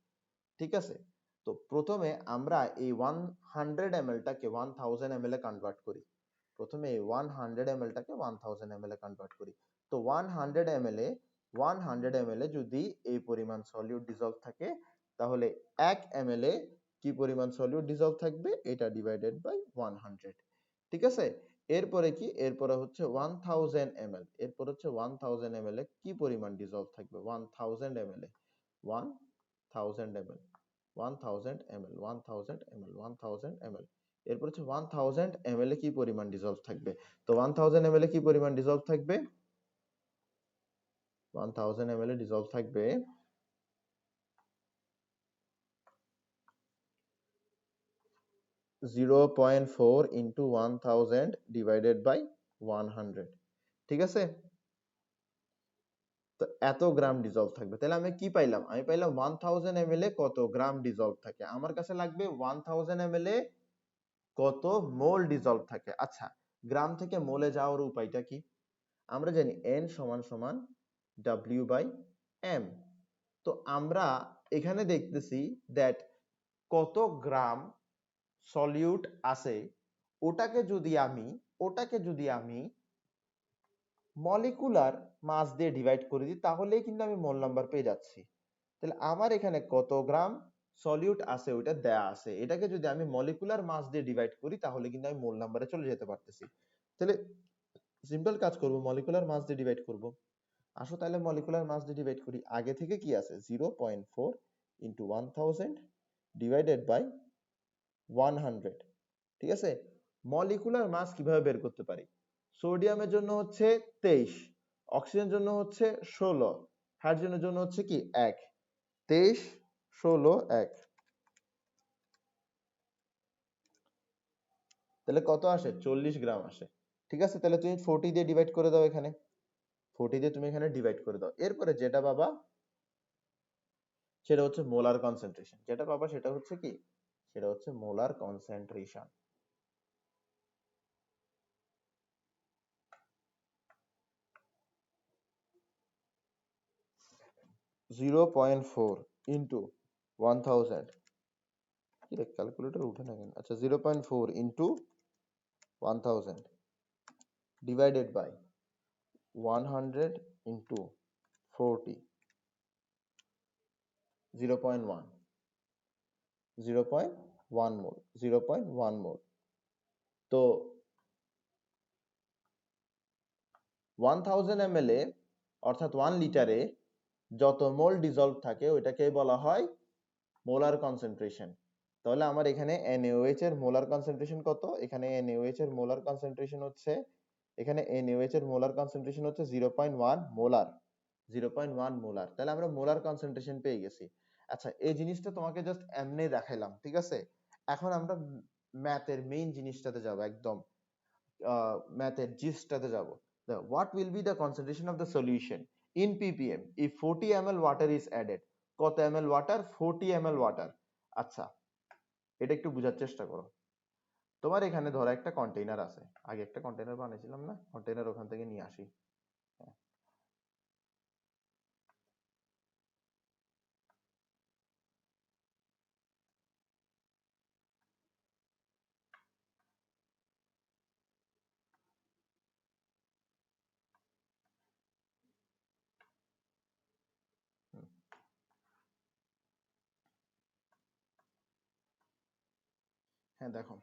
ঠিক আছে, তো প্রথমে আমরা এই 100 ml টাকে 1000 ml এ কনভার্ট করি। প্রথমে এই 100 ml টাকে 1000 ml এ কনভার্ট করি। তো 100 ml এ 100 ml এ যদি এই পরিমাণ সলিউট ডিসলভ থাকে তাহলে 1 ml এ কি পরিমাণ সলিউট ডিসলভ থাকবে এটা ডিভাইডেড বাই 100। ঠিক আছে, এরপরে কি, এরপরে হচ্ছে 1000 ml, এরপর হচ্ছে 1000 ml এ কি পরিমাণ ডিসলভ থাকবে 1000 ml এ 1000 ml 1000 ml 1000 ml 1000 ml, এরপর হচ্ছে 1000 ml এ কি পরিমাণ ডিসলভ থাকবে। তো 1000 ml এ কি পরিমাণ ডিসলভ থাকবে 1000 ml এ ডিসলভ থাকবে 0.4 into 1000 divided by 100। ঠিক আছে, তো এত গ্রাম ডিসলভ থাকবে। তাহলে আমি কি পাইলাম, আমি পাইলাম 1000 ml এ কত গ্রাম ডিসলভ থাকে। আমার কাছে লাগবে 1000 ml এ কত মোল ডিসলভ থাকে। আচ্ছা, গ্রাম থেকে মোলে যাওয়ার উপায়টা কি? আমরা জানি n সমান সমান w বাই m। তো আমরা এখানে দেখতেছি দ্যাট কত গ্রাম সলিউট আছে ওটাকে যদি আমি মলিকুলার মাস দিয়ে ডিভাইড করে দিই তাহলেই কিন্তু আমি মোল নাম্বার পেয়ে যাচ্ছি। তাহলে আমার এখানে কত গ্রাম সলিউট আছে ওইটা দেয়া আছে, এটাকে যদি আমি মলিকুলার মাস দিয়ে ডিভাইড করি তাহলে কিন্তু আমি মোল নাম্বারে চলে যেতে পারতেছি। তাহলে সিম্পল কাজ করব, মলিকুলার মাস দিয়ে ডিভাইড করব। আসো তাহলে মলিকুলার মাস দিয়ে ডিভাইড করি। আগে থেকে কি আছে 0.4 ইন্টু 1000 ডিভাইডেড বাই 100। ঠিক আছে, মলিকুলার মাস কিভাবে বের করতে পারি? সোডিয়ামের জন্য হচ্ছে 23, অক্সিজেনের জন্য হচ্ছে 16, হাইড্রোজেনের জন্য হচ্ছে কি 1। 23 16 1, তাহলে কত আসে 40 গ্রাম আসে। ঠিক আছে, তাহলে তুমি 40 দিয়ে ডিভাইড করে দাও, এখানে 40 দিয়ে তুমি এখানে ডিভাইড করে দাও। এরপরে যেটা পাবা সেটা হচ্ছে মোলার কনসেন্ট্রেশন, যেটা পাবা সেটা হচ্ছে কি, সেটা হচ্ছে মোলার কনসেন্ট্রেশন। 0.4 ইন্টু 1000, কি রে ক্যালকুলেটর উঠে না কেন? আচ্ছা 0.4 ইন্টু 1000 ডিভাইডেড বাই 100 ইন্টু 40, 0.1 0.1 মোল 0.1 মোল। তো 1000 ml এ অর্থাৎ 1 লিটারে যত মোল ডিসলভ থাকে ওইটাকে বলা হয় মোলার কনসেন্ট্রেশন। তাহলে আমার এখানে NaOH এর মোলার কনসেন্ট্রেশন কত? এখানে NaOH এর মোলার কনসেন্ট্রেশন হচ্ছে, এখানে NaOH এর মোলার কনসেন্ট্রেশন হচ্ছে 0.1 মোলার, 0.1 মোলার। তাহলে আমরা মোলার কনসেন্ট্রেশন পেয়ে গেছি। আচ্ছা, এই জিনিসটা তোমাকে জাস্ট এমনি দেখাইলাম, ঠিক আছে? এখন আমরা ম্যাথের মেইন জিনিসটাতে যাব, একদম ম্যাথের জিস্টটাতে যাব। What will be the concentration of the solution in ppm if 40 ml water is added? কত ml ওয়াটার? 40 ml water. আচ্ছা, এটা একটু বোঝার চেষ্টা করো। তোমার এখানে ধরো একটা কন্টেইনার আছে, আগে একটা কন্টেইনার বানিয়েছিলাম না, কন্টেইনার ওখান থেকে নিয়ে আসি। হ্যাঁ, হুম, হ্যাঁ দেখো,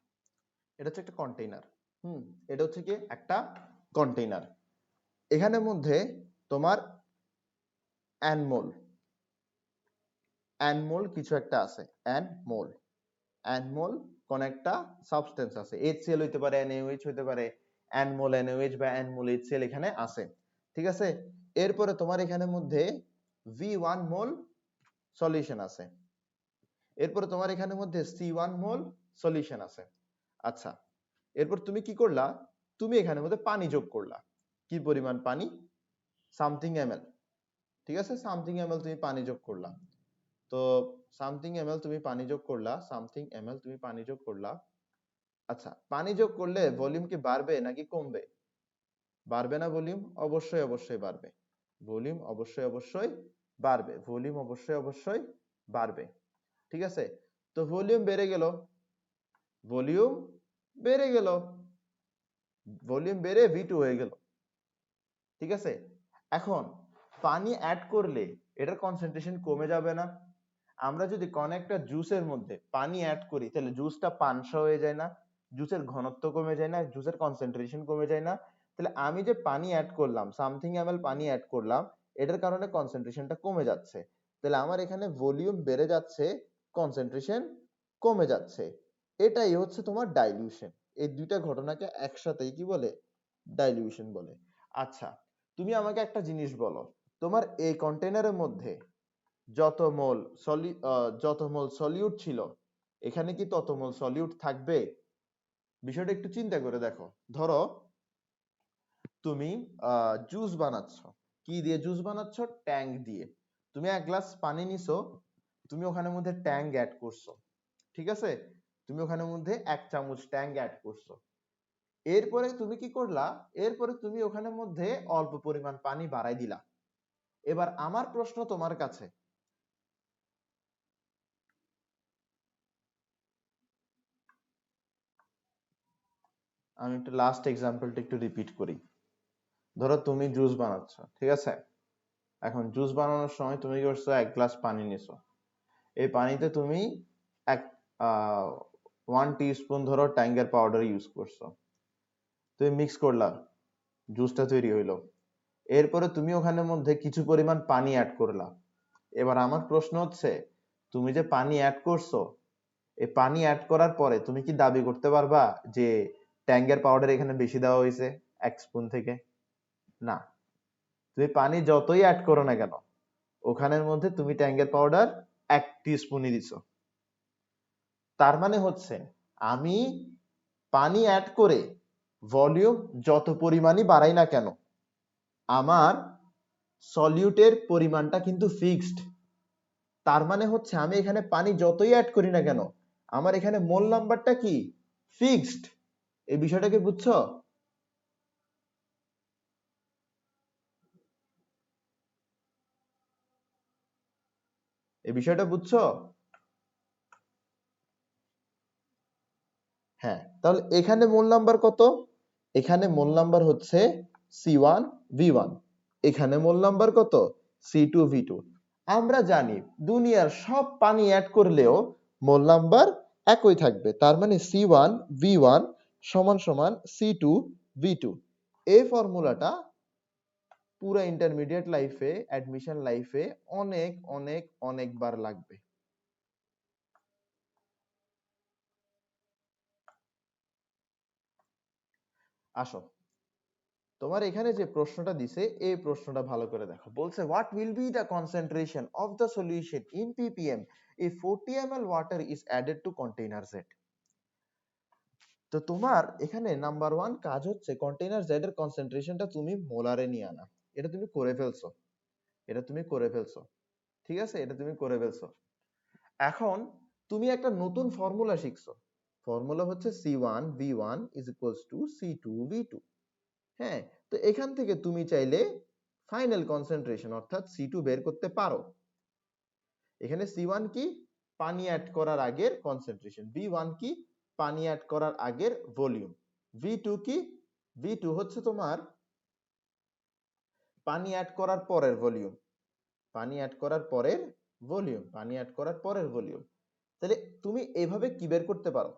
এটা হচ্ছে একটা কন্টেইনার। এটা হচ্ছে কি একটা কন্টেইনার। এখানের মধ্যে তোমার অ্যানমোল অ্যানমোল কিছু একটা আছে, অ্যানমোল অ্যানমোল কোন একটা সাবস্টেন্স আছে, HCl হইতে পারে, NaOH হইতে পারে, অ্যানমোল NaOH বা অ্যানমোল HCl এখানে আছে। ঠিক আছে, এরপরে তোমার এখানের মধ্যে V1 মোল সলিউশন আছে, এরপরে তোমার এখানের মধ্যে C1 মোল সলিউশন আছে। আচ্ছা, এরপর তুমি কি করলা, তুমি এখানের মধ্যে পানি যোগ করলা। কি পরিমাণ পানি? Something ml। ঠিক আছে, সামথিং ml তুমি পানি যোগ করলা। তো সামথিং ml তুমি পানি যোগ করলা, সামথিং ml তুমি পানি যোগ করলা। আচ্ছা, পানি যোগ করলে ভলিউম কি বাড়বে নাকি কমবে? বাড়বে না ভলিউম? অবশ্যই অবশ্যই বাড়বে। ভলিউম অবশ্যই অবশ্যই বাড়বে। ভলিউম অবশ্যই অবশ্যই বাড়বে। ঠিক আছে? তো ভলিউম বেড়ে গেল, ভলিউম বেড়ে গেল, ভলিউম বেড়ে V2 হয়ে গেল। ঠিক আছে? এখন পানি অ্যাড করলে এটার কনসেন্ট্রেশন কমে যাবে না? আমরা যদি কোন একটা জুসের মধ্যে পানি অ্যাড করি তাহলে জুসটা পানসা হয়ে যায় না? জুসের ঘনত্ব কমে যায় না? জুসের কনসেন্ট্রেশন কমে যায় না? তাহলে আমি যে পানি অ্যাড করলাম, সামথিং ml পানি অ্যাড করলাম, এটার কারণে কনসেন্ট্রেশনটা কমে যাচ্ছে। তাহলে আমার এখানে ভলিউম বেড়ে যাচ্ছে, কনসেন্ট্রেশন কমে যাচ্ছে। এটাই হচ্ছে তোমার ডাইলিউশন। এই দুইটা ঘটনাকে একসাথেই কি বলে? ডাইলিউশন বলে। আচ্ছা, তুমি আমাকে একটা জিনিস বলো, তোমার এই কন্টেনারের মধ্যে যত মোল সলিউট ছিল, এখানে কি তত মোল সলিউট থাকবে? বিষয়টা একটু চিন্তা করে দেখো। ধরো তুমি জুস বানাচ্ছ, কি দিয়ে জুস বানাচ্ছ? ট্যাঙ্ক দিয়ে। তুমি এক গ্লাস পানি নিছো, তুমি ওখানের মধ্যে ট্যাঙ্ক অ্যাড করছো, ঠিক আছে? তুমি ওখানের মধ্যে 1 চামচ ট্যাঙ্ক অ্যাড করছো। এরপরে তুমি কি করলা? এরপরে তুমি ওখানের মধ্যে অল্প পরিমাণ পানি বাড়াই দিলা। এবার আমার প্রশ্ন তোমার কাছে, আমি একটু লাস্ট এক্সাম্পলটা একটু রিপিট করি। ধরো তুমি জুস বানাচ্ছ, ঠিক আছে? এখন জুস বানানোর সময় তুমি কি করছো? 1 গ্লাস পানি নিছো। এই পানিতে তুমি এক 1 টিস্পুন ধরো ট্যাঙ্গের পাউডার ইউজ করছো। তুমি মিক্স করলা, জুসটা তৈরি হইলো। এরপরে তুমি ওখানের মধ্যে কিছু পরিমাণ পানি অ্যাড করলা। এবার আমার প্রশ্ন হচ্ছে, তুমি যে পানি অ্যাড করছো, এই পানি অ্যাড করার পরে তুমি কি দাবি করতে পারবা যে ট্যাঙ্গের পাউডার এখানে বেশি দেওয়া হয়েছে 1 স্পুন থেকে? না। তুমি পানি যতই অ্যাড করো না কেন, ওখানের মধ্যে তুমি ট্যাঙ্গের পাউডার 1 টিস্পুনই দিছো। তার মানে হচ্ছে আমি পানি অ্যাড করে ভলিউম যত পরিমাণই বাড়াই না কেন, আমার সলিউটের পরিমাণটা কিন্তু ফিক্সড। তার মানে হচ্ছে আমি এখানে পানি যতই অ্যাড করি না কেন, আমার এখানে মোল নাম্বারটা কি? ফিক্সড। এই বিষয়টা কি বুঝছো? এই বিষয়টা বুঝছো? হ্যাঁ, তাহলে এখানে মোল নাম্বার কত? এখানে মোল নাম্বার হচ্ছে C1V1। এখানে মোল নাম্বার কত? C2V2। আমরা জানি দুনিয়ার সব পানি অ্যাড করলেও মোল নাম্বার একই থাকবে। তার মানে C1V1 সমান সমান C2V2। এই ফর্মুলাটা পুরো ইন্টারমিডিয়েট লাইফে, অ্যাডমিশন লাইফে অনেক অনেক অনেকবার লাগবে। আসো, তোমার এখানে যে প্রশ্নটা দিছে এই প্রশ্নটা ভালো করে দেখো। বলছে what will be the concentration of the solution in ppm if 40 ml water is added to container z? তো তোমার এখানে নাম্বার 1 কাজ হচ্ছে কন্টেইনার z এর কনসেন্ট্রেশনটা তুমি মোলারে নিয়ে আনা। এটা তুমি করে ফেলছো, এটা তুমি করে ফেলছো, ঠিক আছে? এটা তুমি করে ফেলছো। এখন তুমি একটা নতুন ফর্মুলা শিখছো। ফর্মুলা হচ্ছে C1V1 is equals to C2V2। হ্যাঁ, তো এখান থেকে তুমি চাইলে ফাইনাল কনসেন্ট্রেশন অর্থাৎ C2 বের করতে পারো। এখানে C1 কি? পানি অ্যাড করার আগের কনসেন্ট্রেশন। V1 কি? পানি অ্যাড করার আগের ভলিউম। V2 কি? V2 হচ্ছে তোমার পানি অ্যাড করার পরের ভলিউম। পানি অ্যাড করার পরের ভলিউম, পানি অ্যাড করার পরের ভলিউম। তাহলে তুমি এইভাবে কি বের করতে পারো?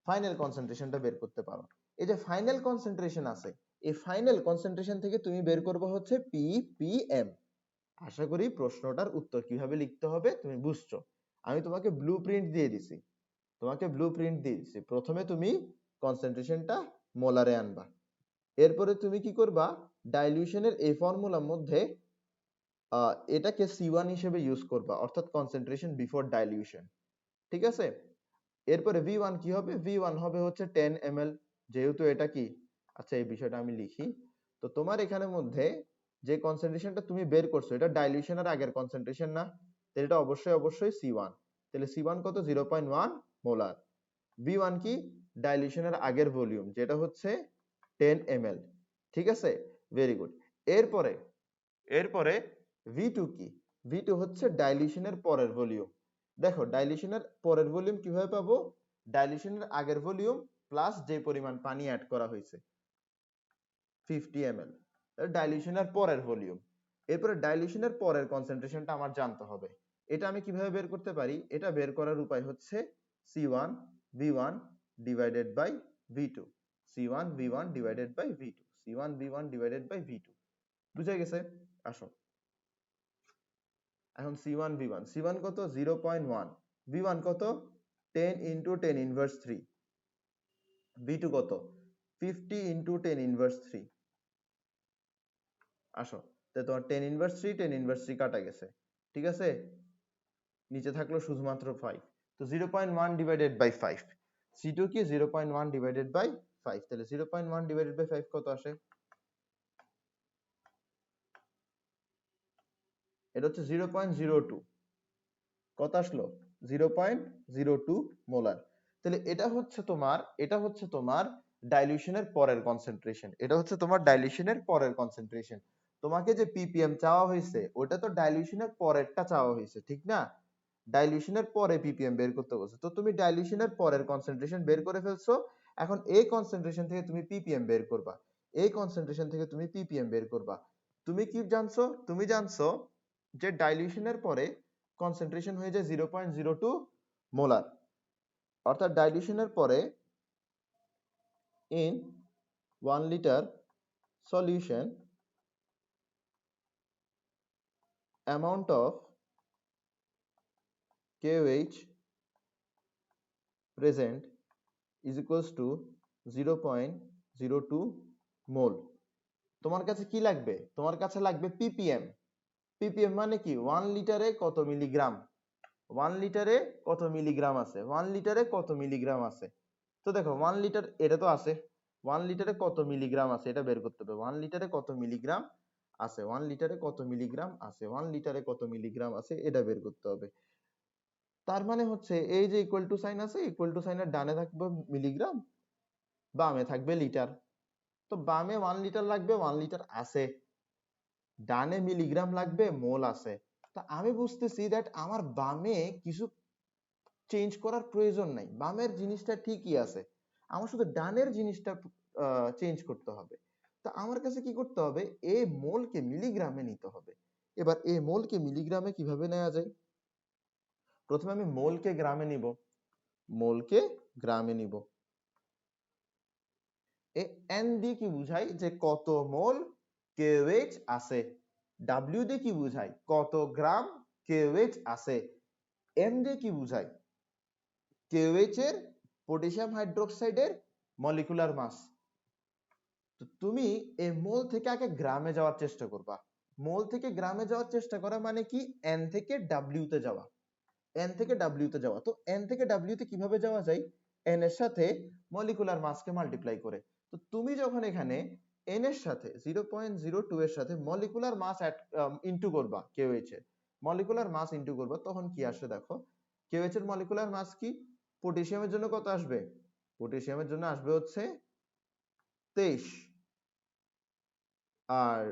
ফাইনাল কনসেন্ট্রেশনটা বের করতে পারো। এই যে ফাইনাল কনসেন্ট্রেশন আছে, এই ফাইনাল কনসেন্ট্রেশন থেকে তুমি বের করবে হচ্ছে ppm। আশা করি প্রশ্নটার উত্তর কিভাবে লিখতে হবে তুমি বুঝছো। আমি তোমাকে ব্লুপ্রিন্ট দিয়ে দিছি, তোমাকে ব্লুপ্রিন্ট দিয়ে দিছি। প্রথমে তুমি কনসেন্ট্রেশনটা মোলারে আনবা, এরপরে তুমি কি করবা? ডাইলিউশনের এই ফর্মুলার মধ্যে এটাকে C1 হিসেবে ইউজ করবা, অর্থাৎ কনসেন্ট্রেশন বিফোর ডাইলিউশন। ঠিক আছে? এরপরে V1 কি হবে? V1 হবে হচ্ছে 10 ml, যেহেতু এটা কি, আচ্ছা এই বিষয়টা আমি লিখি। তো তোমার এখানের মধ্যে যে কনসেন্ট্রেশনটা তুমি বের করছো, এটা ডাইলিউশনের আগের কনসেন্ট্রেশন না? তাহলে এটা অবশ্যই C1, তাহলে C1 কত 0.1 মোলার। V1 কি ডাইলিউশনের আগের ভলিউম যেটা হচ্ছে 10 ml, ঠিক আছে, ভেরি গুড। এরপরে V2 কি, V2 হচ্ছে ডাইলিউশনের পরের ভলিউম। দেখো ডাইলিউশনের পরের ভলিউম কিভাবে পাবো, ডাইলিউশনের আগের ভলিউম প্লাস যে পরিমাণ পানি অ্যাড করা হয়েছে 50 ml, ডাইলিউশনের পরের ভলিউম। এরপরে ডাইলিউশনের পরের কনসেন্ট্রেশনটা আমার জানতে হবে। এটা আমি কিভাবে বের করতে পারি, এটা বের করার উপায় হচ্ছে C1 V1 divided by V2, C1 V1 divided by V2, C1 V1 divided by V2, বুঝে গেছে? আসো এখন C1 V1, C1 কত 0.1, V1 কত 10 into 10 inverse 3, V2 কত 50 into 10 inverse 3। আসো, তো তোমার 10 inverse 3 10 inverse 3 কাটা গেছে, ঠিক আছে, নিচে থাকলো শুধুমাত্র 5, তো 0.1 ডিভাইডেড বাই 5, C2 কি 0.1 ডিভাইডেড বাই 5, তাহলে 0.1 ডিভাইডেড বাই 5 কত আসে, এটা হচ্ছে 0.02, কত আসলো 0.02 মোলার। তাহলে এটা হচ্ছে তোমার ডাইলিউশনের পরের কনসেন্ট্রেশন, এটা হচ্ছে তোমার ডাইলিউশনের পরের কনসেন্ট্রেশন। তোমাকে যে ppm চাওয়া হয়েছে ওটা তো ডাইলিউশনের পরেরটা চাওয়া হয়েছে, ঠিক না, ডাইলিউশনের পরে ppm বের করতে বলছে, তো তুমি ডাইলিউশনের পরের কনসেন্ট্রেশন বের করে ফেলছো। এখন এই কনসেন্ট্রেশন থেকে তুমি ppm বের করবা, এই কনসেন্ট্রেশন থেকে তুমি ppm বের করবা। তুমি কি জানছো, তুমি জানছো যে ডাইলিউশনের পরে কনসেন্ট্রেশন হয়ে যায় 0.02 মোলার, অর্থাৎ ডাইলিউশনের পরে in 1 liter solution amount of KOH present is equals to 0.02 মোল। তোমার কাছে কি লাগবে, তোমার কাছে লাগবে ppm, ppm মানে কি 1 লিটারে কত মিলিগ্রাম, 1 লিটারে কত মিলিগ্রাম আছে, 1 লিটারে কত মিলিগ্রাম আছে। তো দেখো 1 লিটার এটা তো আছে, 1 লিটারে কত মিলিগ্রাম আছে এটা বের করতে হবে, 1 লিটারে কত মিলিগ্রাম আছে, 1 লিটারে কত মিলিগ্রাম আছে, 1 লিটারে কত মিলিগ্রাম আছে এটা বের করতে হবে। তার মানে হচ্ছে এই যে ইকুয়াল টু সাইন আছে, ইকুয়াল টু সাইনের ডানে থাকবে মিলিগ্রাম, বামে থাকবে লিটার। তো বামে 1 লিটার লাগবে, 1 লিটার আছে, ডানে মিলিগ্রাম লাগবে, মোল আছে। তা আমি বুঝতেছি দ্যাট আমার বামে কিছু চেঞ্জ করার প্রয়োজন নাই, বামের জিনিসটা ঠিকই আছে, আমার শুধু ডানের জিনিসটা চেঞ্জ করতে হবে। তা আমার কাছে কি করতে হবে, এ মোলকে মিলিগ্রামে নিতে হবে। এবার এ মোলকে মিলিগ্রামে কিভাবে নেওয়া যায়, প্রথমে আমি মোলকে গ্রামে নিব, মোলকে গ্রামে নিব, এ এন দিয়ে কি বুঝাই যে কত মোল কেওএইচ আছে, ডাব্লিউ দিয়ে কি বুঝাই কত গ্রাম কেওএইচ আছে, এম দিয়ে কি বুঝাই কেওএইচ এর পটাশিয়াম হাইড্রোক্সাইডের মলিকুলার মাস। তো তুমি এই মোল থেকে আগে গ্রামে যাওয়ার চেষ্টা করবা, মোল থেকে গ্রামে যাওয়ার চেষ্টা করা মানে কি এন থেকে ডাব্লিউ তে যাওয়া, এন থেকে ডাব্লিউ তে যাওয়া। তো এন থেকে ডাব্লিউ তে কিভাবে যাওয়া যায়, এন এর সাথে মলিকুলার মাসকে মাল্টিপ্লাই করে। তো তুমি যখন এখানে এন এর সাথে 0.02 এর সাথে মলিকুলার মাস ইনটু করবা, কেওএইচ এর মলিকুলার মাস ইনটু করবা, তখন কি আসে দেখো, কেওএইচ এর মলিকুলার মাস কি, পটাশিয়ামের জন্য কত আসবে, পটাশিয়ামের জন্য আসবে হচ্ছে 23, আর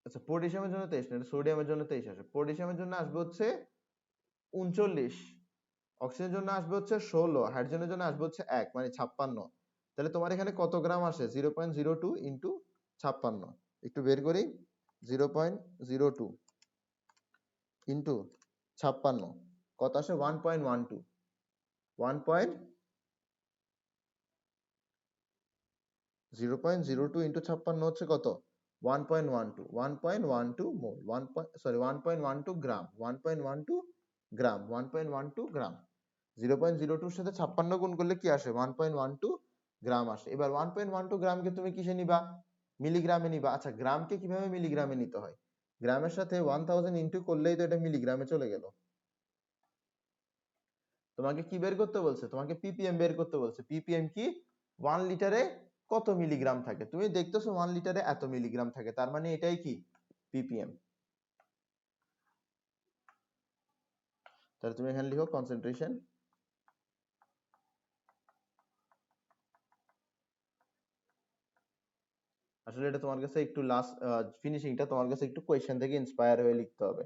আচ্ছা পটাশিয়ামের জন্য 23 না, এটা সোডিয়ামের জন্য 23 আসে, পটাশিয়ামের জন্য আসবে হচ্ছে 39, অক্সিজেনের জন্য আসবে হচ্ছে 16, হাইড্রোজেনের জন্য আসবে হচ্ছে 1 মানে 56। তাহলে তোমার এখানে কত গ্রাম আসে 0.02 ইনটু 56, একটু বের করি, 0.02 ইনটু 56 কত আসে 1.12, 0.02 ইনটু 56 হচ্ছে কত 1.12 মোল, 1.12 গ্রাম, 1.12 গ্রাম, 1.12 গ্রাম, 0.02 এর সাথে 56 গুণ করলে কি আসে 1.12 গ্রাম আসে। এবার 1.12 গ্রামকে তুমি কিসে নিবা, মিলিগ্রামে নিবা। আচ্ছা গ্রামকে কিভাবে মিলিগ্রামে নিতে হয়, গ্রামের সাথে 1000 ইনটু করলেই তো এটা মিলিগ্রামে চলে গেল। তোমাকে কি বের করতে বলছে, তোমাকে ppm বের করতে বলছে, ppm কি 1 লিটারে কত মিলিগ্রাম থাকে, তুমি দেখতেছো 1 লিটারে এত মিলিগ্রাম থাকে, তার মানে এটাই কি ppm। তাহলে তুমি এখানে লিখো কনসেন্ট্রেশন আসলে এটা তোমার কাছে একটু লাস্ট ফিনিশিংটা তোমার কাছে একটু কোয়েশ্চেন থেকে ইন্সপায়ার হয়ে লিখতে হবে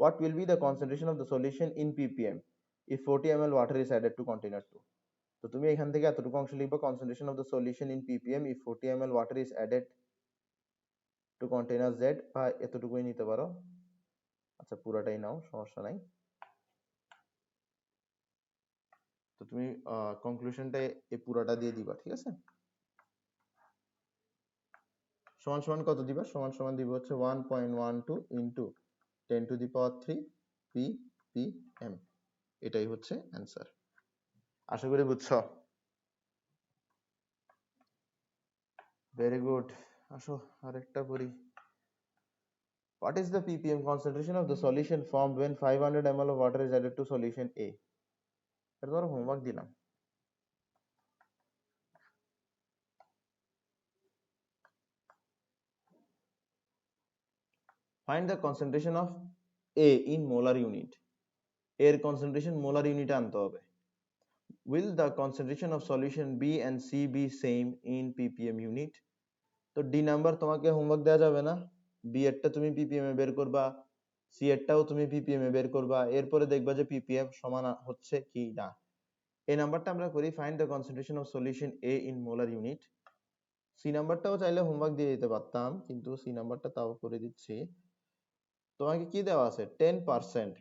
what will be the concentration of the solution in ppm if 40 ml water is added to container 2 তো তুমি এখান থেকে এতটুকু অংশ লিখবে concentration of the solution in ppm if 40 ml water is added to container z বা এতটুকুই নিতে পারো আচ্ছা পুরোটাই নাও সমস্যা নাই তো তুমি কনক্লুশনটা এই পুরোটা দিয়ে দিবা ঠিক আছে সমান সমান কত দিবা সমান সমান দিব হচ্ছে 1.12 into 10 to the power 3 ppm এটাই হচ্ছে অ্যান্সার আশা করি বুঝছো ভেরি গুড আসো আরেকটা করি what is the ppm concentration of the solution formed when 500 ml of water is added to solution a এটা ধরো হোমওয়ার্ক দিলাম find the concentration of a in molar unit এর concentration molar unit আনতে হবে will the concentration of solution b and c be same in ppm unit তো D number তোমাকে homework দেওয়া যাবে না বি এরটা তুমি ppm এ বের করবা সি এরটাও তুমি ppm এ বের করবা এরপরে দেখবা যে ppm সমান হচ্ছে কি না এই নাম্বারটা আমরা করি find the concentration of solution a in molar unit C নাম্বারটাও চাইলে হোমওয়ার্ক দিয়ে দিতে পারতাম কিন্তু সি নাম্বারটা তাও করে দিচ্ছি তোমাকে কি দেওয়া আছে 10%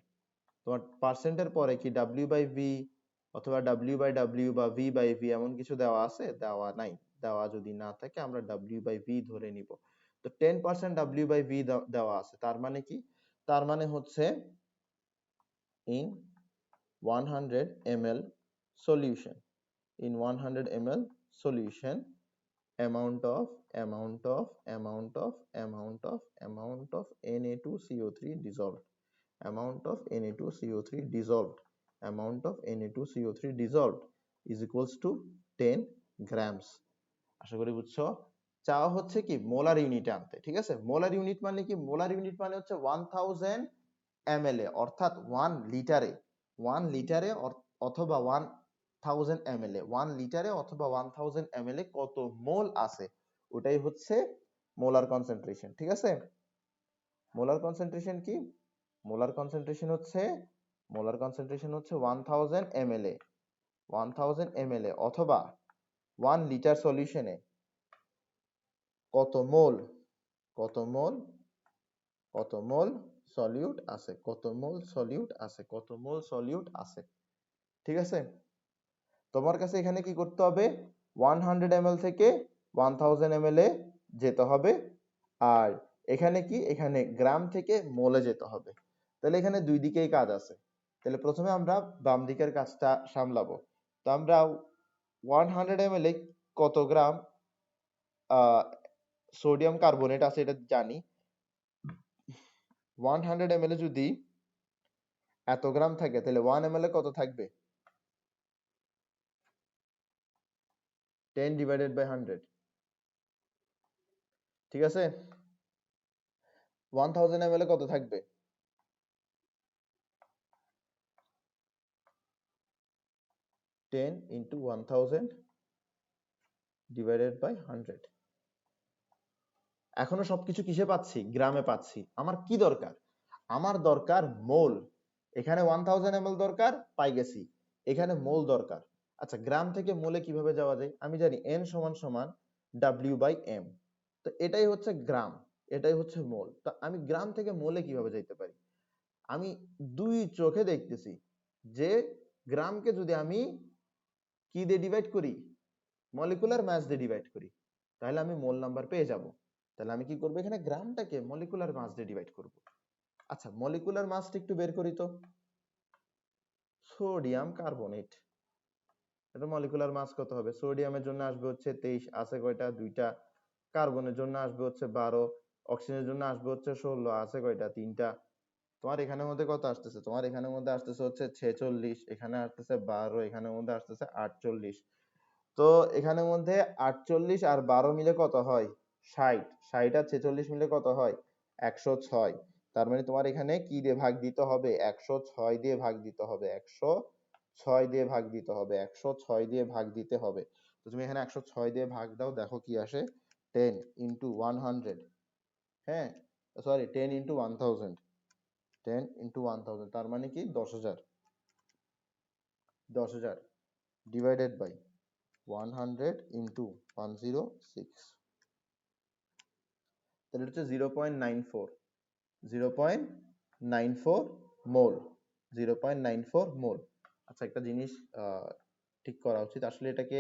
তোমার পার্সেন্টের পরে কি w বাই v অথবা w বাই w বা v বাই v এমন কিছু দেওয়া আছে দেওয়া নাই দেওয়া যদি না থাকে আমরা w বাই v ধরে নিব তো 10% w বাই v দেওয়া আছে তার মানে কি তার মানে হচ্ছে in 100 ml solution in 100 ml solution amount of amount of amount of amount of amount of Na2CO3 dissolved amount of Na2CO3 dissolved amount of Na2CO3 dissolved is equals to 10 grams আশা করি বুঝছো চাওয়া হচ্ছে কি মোলার ইউনিটে আনতে ঠিক আছে molar unit মানে কি মোলার ইউনিট মানে হচ্ছে 1000 ml এ অর্থাৎ 1 লিটারে 1 লিটারে অথবা 1000 ml এ 1 লিটারে অথবা 1000 ml এ কত মোল আছে ওটাই হচ্ছে মোলার কনসেন্ট্রেশন ঠিক আছে মোলার কনসেন্ট্রেশন কি মোলার কনসেন্ট্রেশন হচ্ছে 1000 ml এ 1000 ml এ অথবা 1 লিটার সলিউশনে কত মোল কত মোল কত মোল সলিউট আছে কত মোল সলিউট আছে কত মোল সলিউট আছে ঠিক আছে তোমার কাছে এখানে কি করতে হবে 100 ml থেকে 1000 ml এ যেতে হবে আর এখানে কি এখানে গ্রাম থেকে মোলে যেতে হবে তাহলে এখানে দুই দিকেই কাজ আছে তাহলে প্রথমে আমরা বাম দিকের কাজটা সামলাবো তো আমরা 100 ml এ কত গ্রাম সোডিয়াম কার্বনেট আছে এটা জানি 100 ml এ যদি এত গ্রাম থাকে তাহলে 1 ml এ কত থাকবে 10 divided by 100 ঠিক আছে 1000 ml এ কত থাকবে 10 into 1000 divided by 100 এখনো সবকিছু কিসে পাচ্ছি গ্রামে পাচ্ছি আমার কি দরকার আমার দরকার মোল এখানে 1000 ml দরকার পাই গেছি এখানে মোল দরকার আচ্ছা গ্রাম থেকে মোলে কিভাবে যাওয়া যায় আমি জানি n সমান সমান w by m তো এটাই হচ্ছে গ্রাম এটাই হচ্ছে মোল তো আমি গ্রাম থেকে মোলে কিভাবে যাইতে পারি আমি দুই চোখে দেখতেছি যে গ্রামকে যদি আমি কি দিয়ে ডিভাইড করি মলিকুলার মাস দিয়ে ডিভাইড করি তাহলে আমি মোল নাম্বার পেয়ে যাব তাহলে আমি কি করব এখানে গ্রামটাকে মলিকুলার মাস দিয়ে ডিভাইড করব আচ্ছা মলিকুলার মাসটা একটু বের করি তো সোডিয়াম কার্বনেট এটা মলিকুলার মাস কত হবে সোডিয়ামের জন্য আসবে হচ্ছে 23 আছে কয়টা দুইটা কার্বনের জন্য আসবে হচ্ছে 12 অক্সিজেনের জন্য আসবে হচ্ছে 16 আছে কয়টা তিনটা তোমার এখানের মধ্যে কত আসতেছে তোমার এখানের মধ্যে আসতেছে হচ্ছে 46 এখানে আসতেছে 12 এখানের মধ্যে আসতেছে 48 তো এখানের মধ্যে 48 আর 12 মিলে কত হয় 60 60 আর 46 মিলে কত হয় 106 তার মানে তোমার এখানে কি দিয়ে ভাগ দিতে হবে, 106 দিয়ে ভাগ দিতে হবে, 106 দিয়ে ভাগ দিতে হবে, 106 দিয়ে ভাগ দিতে হবে। তো তুমি এখানে 106 দিয়ে ভাগ দাও, দেখো কি আসে, 10 ইন্টু 100, হ্যাঁ সরি 10 ইন্টু 1000, 10 ইন্টু 1000 তার মানে কি 10,000, 10,000 ডিভাইডেড বাই 100 ইন্টু 106, তাহলে হচ্ছে 0.94, 0.94 মোল, 0.94 মোল। আচ্ছা একটা জিনিস ঠিক করা উচিত, আসলে এটাকে,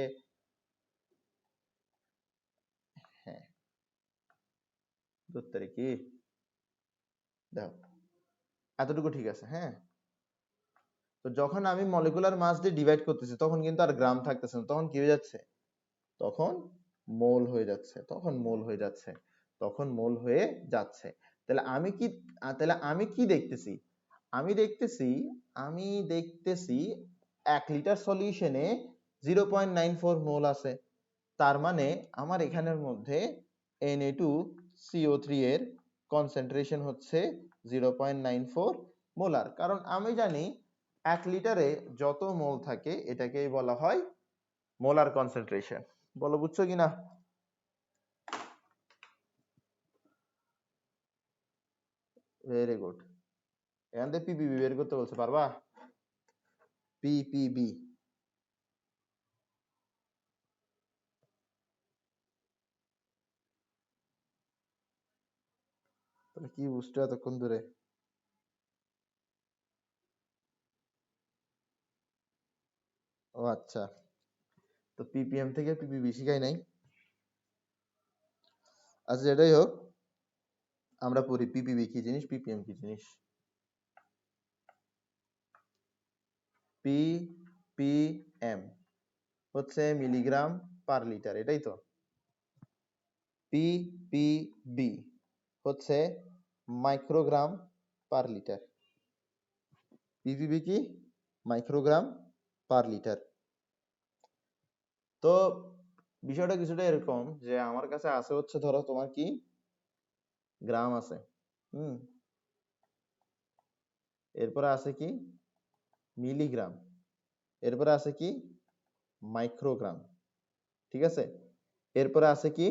হ্যাঁ ধরতে কি দেখো এতটুকু ঠিক আছে, হ্যাঁ। তো যখন আমি মলিকুলার মাস দিয়ে ডিভাইড করতেছি তখন কিন্তু আর গ্রাম থাকতেছে না, তখন কি হয়ে যাচ্ছে, তখন মোল হয়ে যাচ্ছে, তখন মোল হয়ে যাচ্ছে, তখন মোল হয়ে যাচ্ছে। তাহলে আমি কি, তাহলে আমি কি দেখতেছি, আমি দেখতেছি, আমি দেখতেছি 1 লিটার সলিউশনে 0.94 মোল আছে। তার মানে আমার এখানের মধ্যে Na2CO3 এর কনসেন্ট্রেশন হচ্ছে 0.94 মোলার। কারণ আমি জানি 1 লিটারে যত মোল থাকে এটাকেই বলা হয় মোলার কনসেন্ট্রেশন। বলো বুঝছো কিনা? Very good. এখান থেকে পিপিবি বের করতে বলছে, পারবা? পিপিবি তাহলে কি বুঝছো এতক্ষণ ধরে? ও আচ্ছা, তো পিপিএম থেকে পিপিবি শিখাই নাই। আচ্ছা যেটাই হোক, আমরা পড়ি পিপিবি কি জিনিস, পিপিএম কি জিনিস। পিপিএম হচ্ছে মিলিগ্রাম পার লিটার, এটাই তো। পিপিবি হচ্ছে মাইক্রোগ্রাম পার লিটার। পিপিবি কি? Microgram per litre. তো বিষয়টা কিছুটা এরকম যে আমার কাছে আছে হচ্ছে, ধরো তোমার কি গ্রাম আছে, হুম, এরপরে আছে কি মিলিগ্রাম, এরপরে আছে কি মাইক্রোগ্রাম, ঠিক আছে, এরপরে আছে কি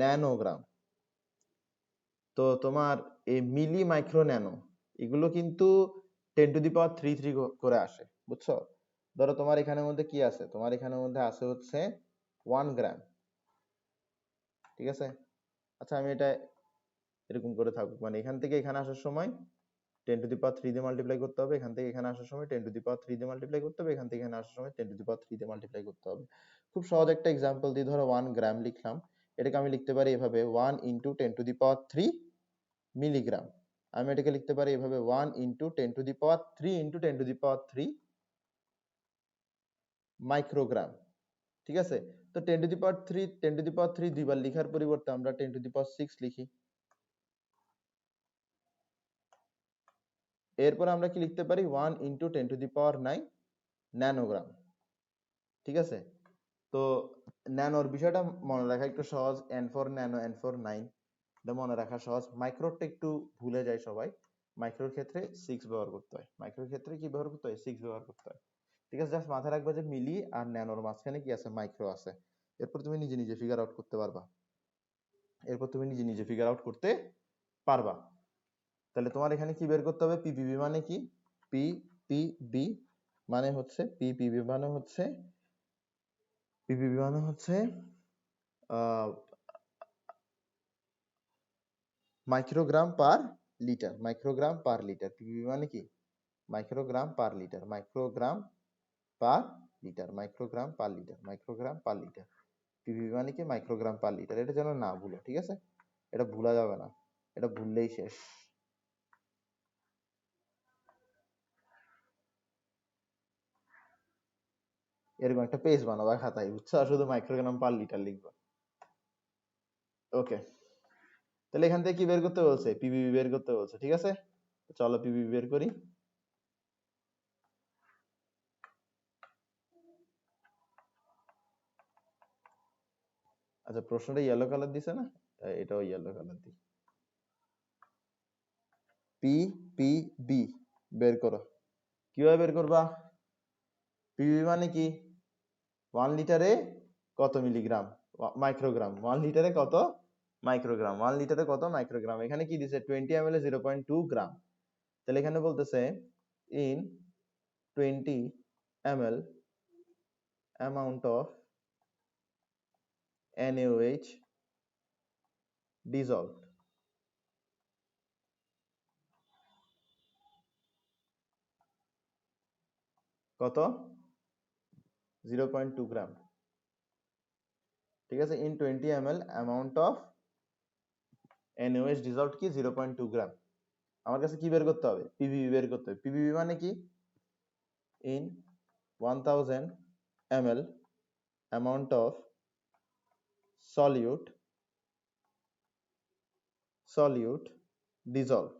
ন্যানোগ্রাম। তো তোমার এই মিলি মাইক্রো ন্যানো এগুলো কিন্তু 10⁻³ করে আসে, বুঝছো? ধরো তোমার এখানের মধ্যে কি আছে, তোমার এখানের মধ্যে আছে হচ্ছে 1 গ্রাম, ঠিক আছে। আচ্ছা আমি এটা এরকম করে থাকুক, মানে এখান থেকে এখানে আসার সময় 10⁻³ দিয়ে মাল্টিপ্লাই করতে হবে, এখান থেকে এখানে আসার সময় 10⁻³ দিয়ে মাল্টিপ্লাই করতে হবে, এখান থেকে এখানে আসার সময় 10⁻³ দিয়ে মাল্টিপ্লাই করতে হবে। খুব সহজ একটা এক্সাম্পল দিই, ধরো 1 গ্রাম লিখলাম, এটাকে আমি লিখতে পারি এভাবে 1 ইন্টু 10⁻³ মিলিগ্রাম। আমি এটাকে লিখতে পারি এভাবে 1 ইন্টু 10⁻³ ইন্টু 10⁻³ মাইক্রোগ্রাম, ঠিক আছে। তো 10⁻³ দুইবার লিখার পরিবর্তে আমরা 10⁻6 লিখি। এরপর আমরা কি লিখতে পারি 1 ইন্টু 10⁹ ন্যানোগ্রাম, ঠিক আছে। তো ন্যানোর বিষয়টা মনে রাখা একটু সহজ, n for nano, n for 9, এটা মনে রাখা সহজ। মাইক্রোটা একটু ভুলে যায় সবাই, মাইক্রোর ক্ষেত্রে 6 ব্যবহার করতে হয়, মাইক্রোর ক্ষেত্রে কি ব্যবহার করতে হয়, 6 ব্যবহার করতে হয়, ঠিক আছে। জাস্ট মাথায় রাখবা যে মিলি আর ন্যানোর মাঝখানে কি আছে, মাইক্রো আছে। এরপর তুমি নিজে নিজে ফিগার আউট করতে পারবা, এরপর তুমি নিজে নিজে ফিগার আউট করতে পারবা। তাহলে তোমার এখানে কি বের করতে হবে, পিপিবি মানে কি, পিপিবি মানে হচ্ছে, পিপিবি মানে হচ্ছে, পিপিবি মানে হচ্ছে microgram per litre, microgram per litre. PPB মানে কি, microgram per litre, microgram per litre, microgram per litre, microgram per litre. PPB মানে কি, মাইক্রোগ্রাম পার লিটার। এটা যেন না ভুলো, ঠিক আছে, এটা ভুলা যাবে না, এটা ভুললেই শেষ। এরকম একটা পেজ বানাবা খাতায়, বুঝছো, শুধু মাইক্রোগ্রাম পার লিটার লিখবা। ওকে, তাহলে এখান থেকে কি বের করতে বলছে, পিপিবি বের করতে বলছে, ঠিক আছে। চলো পিপিবি বের করি। আচ্ছা প্রশ্নটা ইয়েলো কালার দিছে না, এটাও ইয়েলো কালার দিই। পি পি বি বের করো। কিভাবে বের করবা? পিবি মানে কি? 1 লিটারে কত মিলিগ্রাম মাইক্রোগ্রাম, 1 লিটারে কত মাইক্রোগ্রাম, 1 লিটারে কত মাইক্রোগ্রাম। এখানে কি দিছে 20 ml এ 0.2 গ্রাম। তাহলে এখানে বলতেছে in 20 ml amount of NaOH dissolved, কত 0.2 গ্রাম। ঠিক আছে, in 20 ml amount of NaOH dissolved কি 0.2 গ্রাম। আমার কাছে কি বের করতে হবে? পিভিবি বের করতে হবে। পিভিবি মানে কি? in 1000 ml amount of solute dissolved,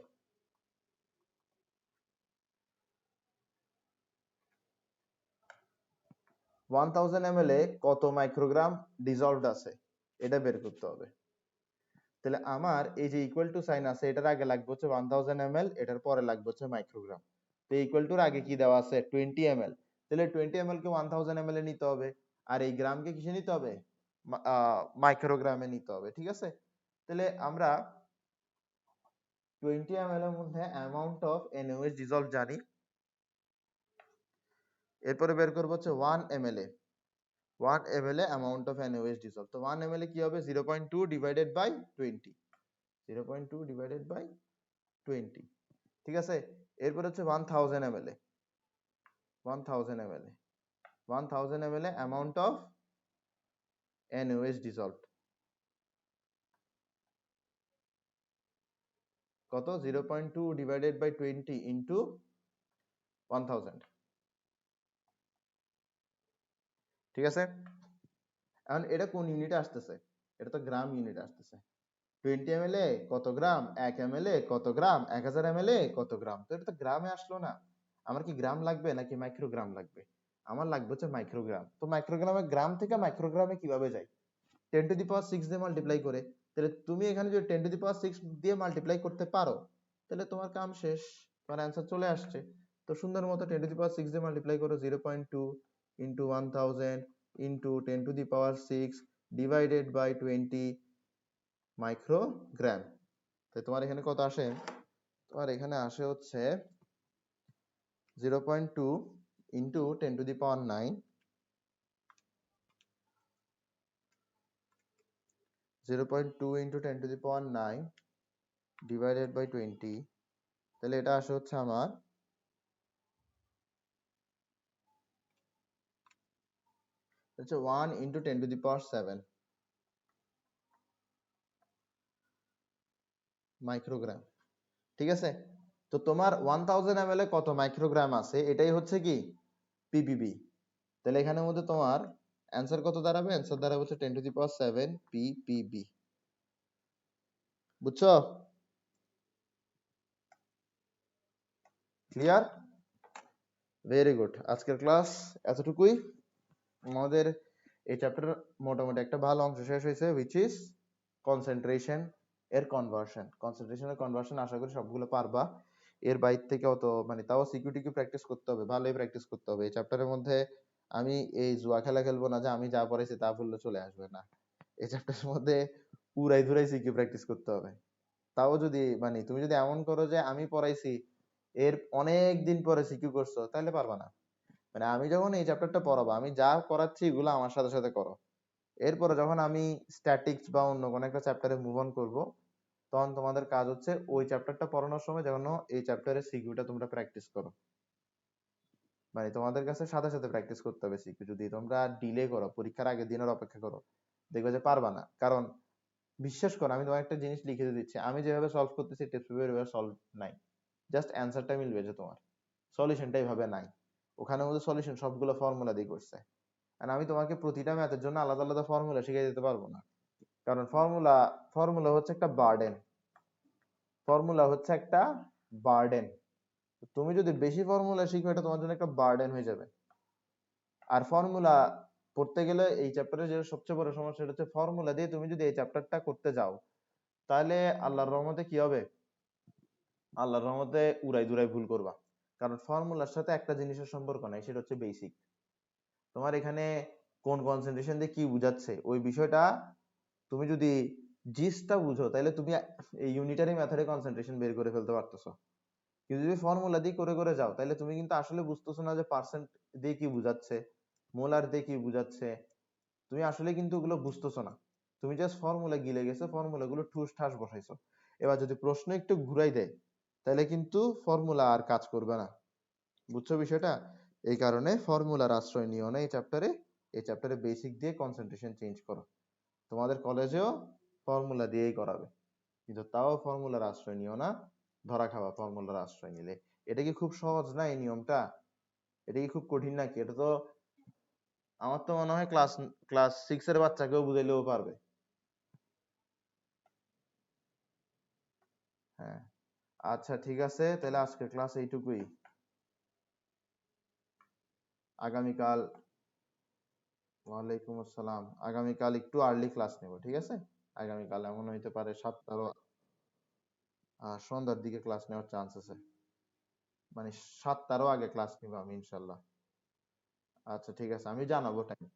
1000 ml এ কত মাইক্রোগ্রাম ডিজলভড আছে এটা বের করতে হবে। তাহলে আমার এই যে ইকুয়াল টু সাইন আছে, এটার আগে লাগবে হচ্ছে 1000 ml, এটার পরে লাগবে হচ্ছে মাইক্রোগ্রাম। তো ইকুয়াল টুর আগে কি দেওয়া আছে 20 ml, তাহলে 20 ml কে 1000 ml এ নিতে হবে, আর এই গ্রামকে কিসে নিতে হবে? মাইক্রোগ্রামে নিতে হবে। ঠিক আছে, তাহলে আমরা 20 ml এর মধ্যে অ্যামাউন্ট অফ NaOH ডিজলভ জানি, এরপরে বের করবো হচ্ছে 1 ml A 1 ml A amount of NaOH dissolved. তো 1 ml এ কি হবে 0.2 ডিভাইডেড বাই 20, 0.2 ডিভাইডেড বাই 20। ঠিক আছে, এরপর হচ্ছে 1000 ml A 1000 ml A 1000 ml A amount of NaOH dissolved কত 0.2 ডিভাইডেড বাই 20 ইনটু 1000। ঠিক আছে, এখন এটা কোন ইউনিটে আসতেছে? এটা তো গ্রাম ইউনিটে আসতেছে। 20 ml এ কত গ্রাম, 1 ml এ কত গ্রাম, 1000 ml এ কত গ্রাম। তো এটা তো গ্রামে আসলো না। আমার কি গ্রাম লাগবে নাকি মাইক্রোগ্রাম লাগবে? আমার লাগবে হচ্ছে মাইক্রোগ্রাম। তো মাইক্রোগ্রামে গ্রাম থেকে মাইক্রোগ্রামে কিভাবে যায়? 10 টু দি পাওয়ার 6 দিয়ে মাল্টিপ্লাই করে। তাহলে তুমি এখানে যদি 10 টু দি পাওয়ার 6 দিয়ে মাল্টিপ্লাই করতে পারো, তাহলে তোমার কাম শেষ, তোমার অ্যান্সার চলে আসছে। তো সুন্দর মতো 10 টু দি পাওয়ার 6 দিয়ে মাল্টিপ্লাই করো, 0.2 into 1000 into 10 to the power 6 divided by 20 microgram. তো তোমার এখানে কত আসে? তোমার এখানে আসে হচ্ছে 0.2 into 10 to the power 9, 0.2 into 10 to the power 9 divided by 20। তাহলে এটা আসে হচ্ছে আমার হচ্ছে 1 into 10 to the power 7 microgram. ঠিক আছে, তো তোমার 1000 ml এ কত মাইক্রোগ্রাম আছে এটাই হচ্ছে কি পিপিবি। তাহলে এখানের মধ্যে তোমার অ্যান্সার কত দাঁড়াবে? অ্যান্সার দাঁড়াবে হচ্ছে 10 টু দি পাওয়ার 7 পিপিবি। বুঝছো? ক্লিয়ার? Very good. আজকের ক্লাস এতটুকুই। আমাদের এই চ্যাপ্টার মোটামুটি একটা ভালো অংশ শেষ হয়েছে, which is কনসেন্ট্রেশন এর কনভার্সন। কনসেন্ট্রেশনের কনভার্সন আশা করি সবগুলো পারবা। এর বাইরে থেকে অত মানে তাও সিকিউরিটি প্র্যাকটিস করতে হবে, ভালোই প্র্যাকটিস করতে হবে। এই চ্যাপ্টারের মধ্যে আমি এই জুয়া খেলা খেলবো না যে আমি যা পড়াইছি তা বললে চলে আসবে না। এই চ্যাপ্টারের মধ্যে পুরাই ধুরাই সিকিউ প্র্যাকটিস করতে হবে। তাও যদি মানে তুমি যদি এমন করো যে আমি পড়াইছি এর অনেক দিন পরে সিকিউ করছো, তাহলে পারবা না। মানে আমি যখন এই চ্যাপ্টারটা পড়াবো, আমি যা করাচ্ছি এগুলো আমার সাথে সাথে করো। এরপরে যখন আমি স্ট্যাটিক্স বা অন্য কোনো একটা চ্যাপ্টারে মুভ অন করবো, তখন তোমাদের কাজ হচ্ছে ওই চ্যাপ্টারটা পড়ানোর সময় যেন এই চ্যাপ্টারের সিকিউটা তোমরা প্র্যাকটিস করো। মানে তোমাদের কাছে সাথে সাথে প্র্যাকটিস করতে হবে সিকিউ। যদি তোমরা ডিলে করো, পরীক্ষার আগের দিনের অপেক্ষা করো, দেখবে যে পারবা না। কারণ বিশ্বাস করো, আমি তোমার একটা জিনিস লিখে দিচ্ছি, আমি যেভাবে সলভ করতেছি টেস্ট পেপারে ওইভাবে সলভ নাই। জাস্ট অ্যান্সারটা মিলবে যে তোমার, সলিউশনটা এইভাবে নাই। ওখানে মধ্যে সলিউশন সবগুলো ফর্মুলা দিয়ে করছে। আর আমি তোমাকে প্রতিটা ম্যাথের জন্য আলাদা আলাদা ফর্মুলা শিখিয়ে দিতে পারবো না। কারণ ফর্মুলা হচ্ছে একটা বার্ডেন। ফর্মুলা হচ্ছে একটা বার্ডেন। তুমি যদি বেশি ফর্মুলা শিখো, এটা তোমার জন্য একটা বার্ডেন হয়ে যাবে। আর ফর্মুলা পড়তে গেলে এই চ্যাপ্টারে যে সবচেয়ে বড় সমস্যা সেটা হচ্ছে ফর্মুলা দিয়ে তুমি যদি এই চ্যাপ্টারটা করতে যাও তাহলে আল্লাহর রহমতে কি হবে, আল্লাহর রহমতে উড়াই দুরাই ভুল করবা। কারণ ফর্মুলার সাথে একটা জিনিসের সম্পর্ক নাই, সেটা হচ্ছে বেসিক। তোমার এখানে কোন কনসেন্ট্রেশন দিয়ে কি বুঝাচ্ছে ওই বিষয়টা তুমি যদি জিসটা বুঝো তাহলে তুমি এই ইউনিটারি মেথডে কনসেন্ট্রেশন বের করে ফেলতে পারতেছো। কিন্তু যদি ফর্মুলা দিয়ে করে করে যাও তাহলে তুমি কিন্তু আসলে বুঝতেছো না যে পার্সেন্ট দিয়ে কি বুঝাচ্ছে, মোলার দিয়ে কি বুঝাচ্ছে, তুমি আসলে কিন্তু ওগুলো বুঝতেছো না। তুমি জাস্ট ফর্মুলা গিলে গেছো, ফর্মুলা গুলো ঠুস ঠাস বসাইছো। এবার যদি প্রশ্ন একটু ঘুরাই দেয় তাহলে কিন্তু ফর্মুলা আর কাজ করবে না। বুঝছো বিষয়টা? এই কারণে ফর্মুলার আশ্রয় নিও না এই চ্যাপ্টারে। এই চ্যাপ্টারে বেসিক দিয়ে কনসেন্ট্রেশন চেঞ্জ করো। তোমাদের কলেজেও ফর্মুলা দিয়েই করাবে, কিন্তু তাও ফর্মুলার আশ্রয় নিও না, ধরা খাওয়া ফর্মুলার আশ্রয় নিলে। এটা কি খুব সহজ না এই নিয়মটা? এটা কি খুব কঠিন নাকি? এটা তো আমার তো মনে হয় ক্লাস ক্লাস 6 এর বাচ্চাকেও বুঝাইলেও পারবে। হ্যাঁ, আচ্ছা ঠিক আছে, তাহলে আজকের ক্লাস এইটুকুই। আগামীকাল, ওয়ালাইকুম আসসালাম, আগামীকাল একটু আর্লি ক্লাস নেব, ঠিক আছে? আগামীকাল এমন হইতে পারে 7টারও সন্ধ্যার দিকে ক্লাস নেওয়ার চান্স আছে, মানে 7টারও আগে ক্লাস নিব আমি ইনশাল্লাহ। আচ্ছা ঠিক আছে, আমি জানাবো টাইম।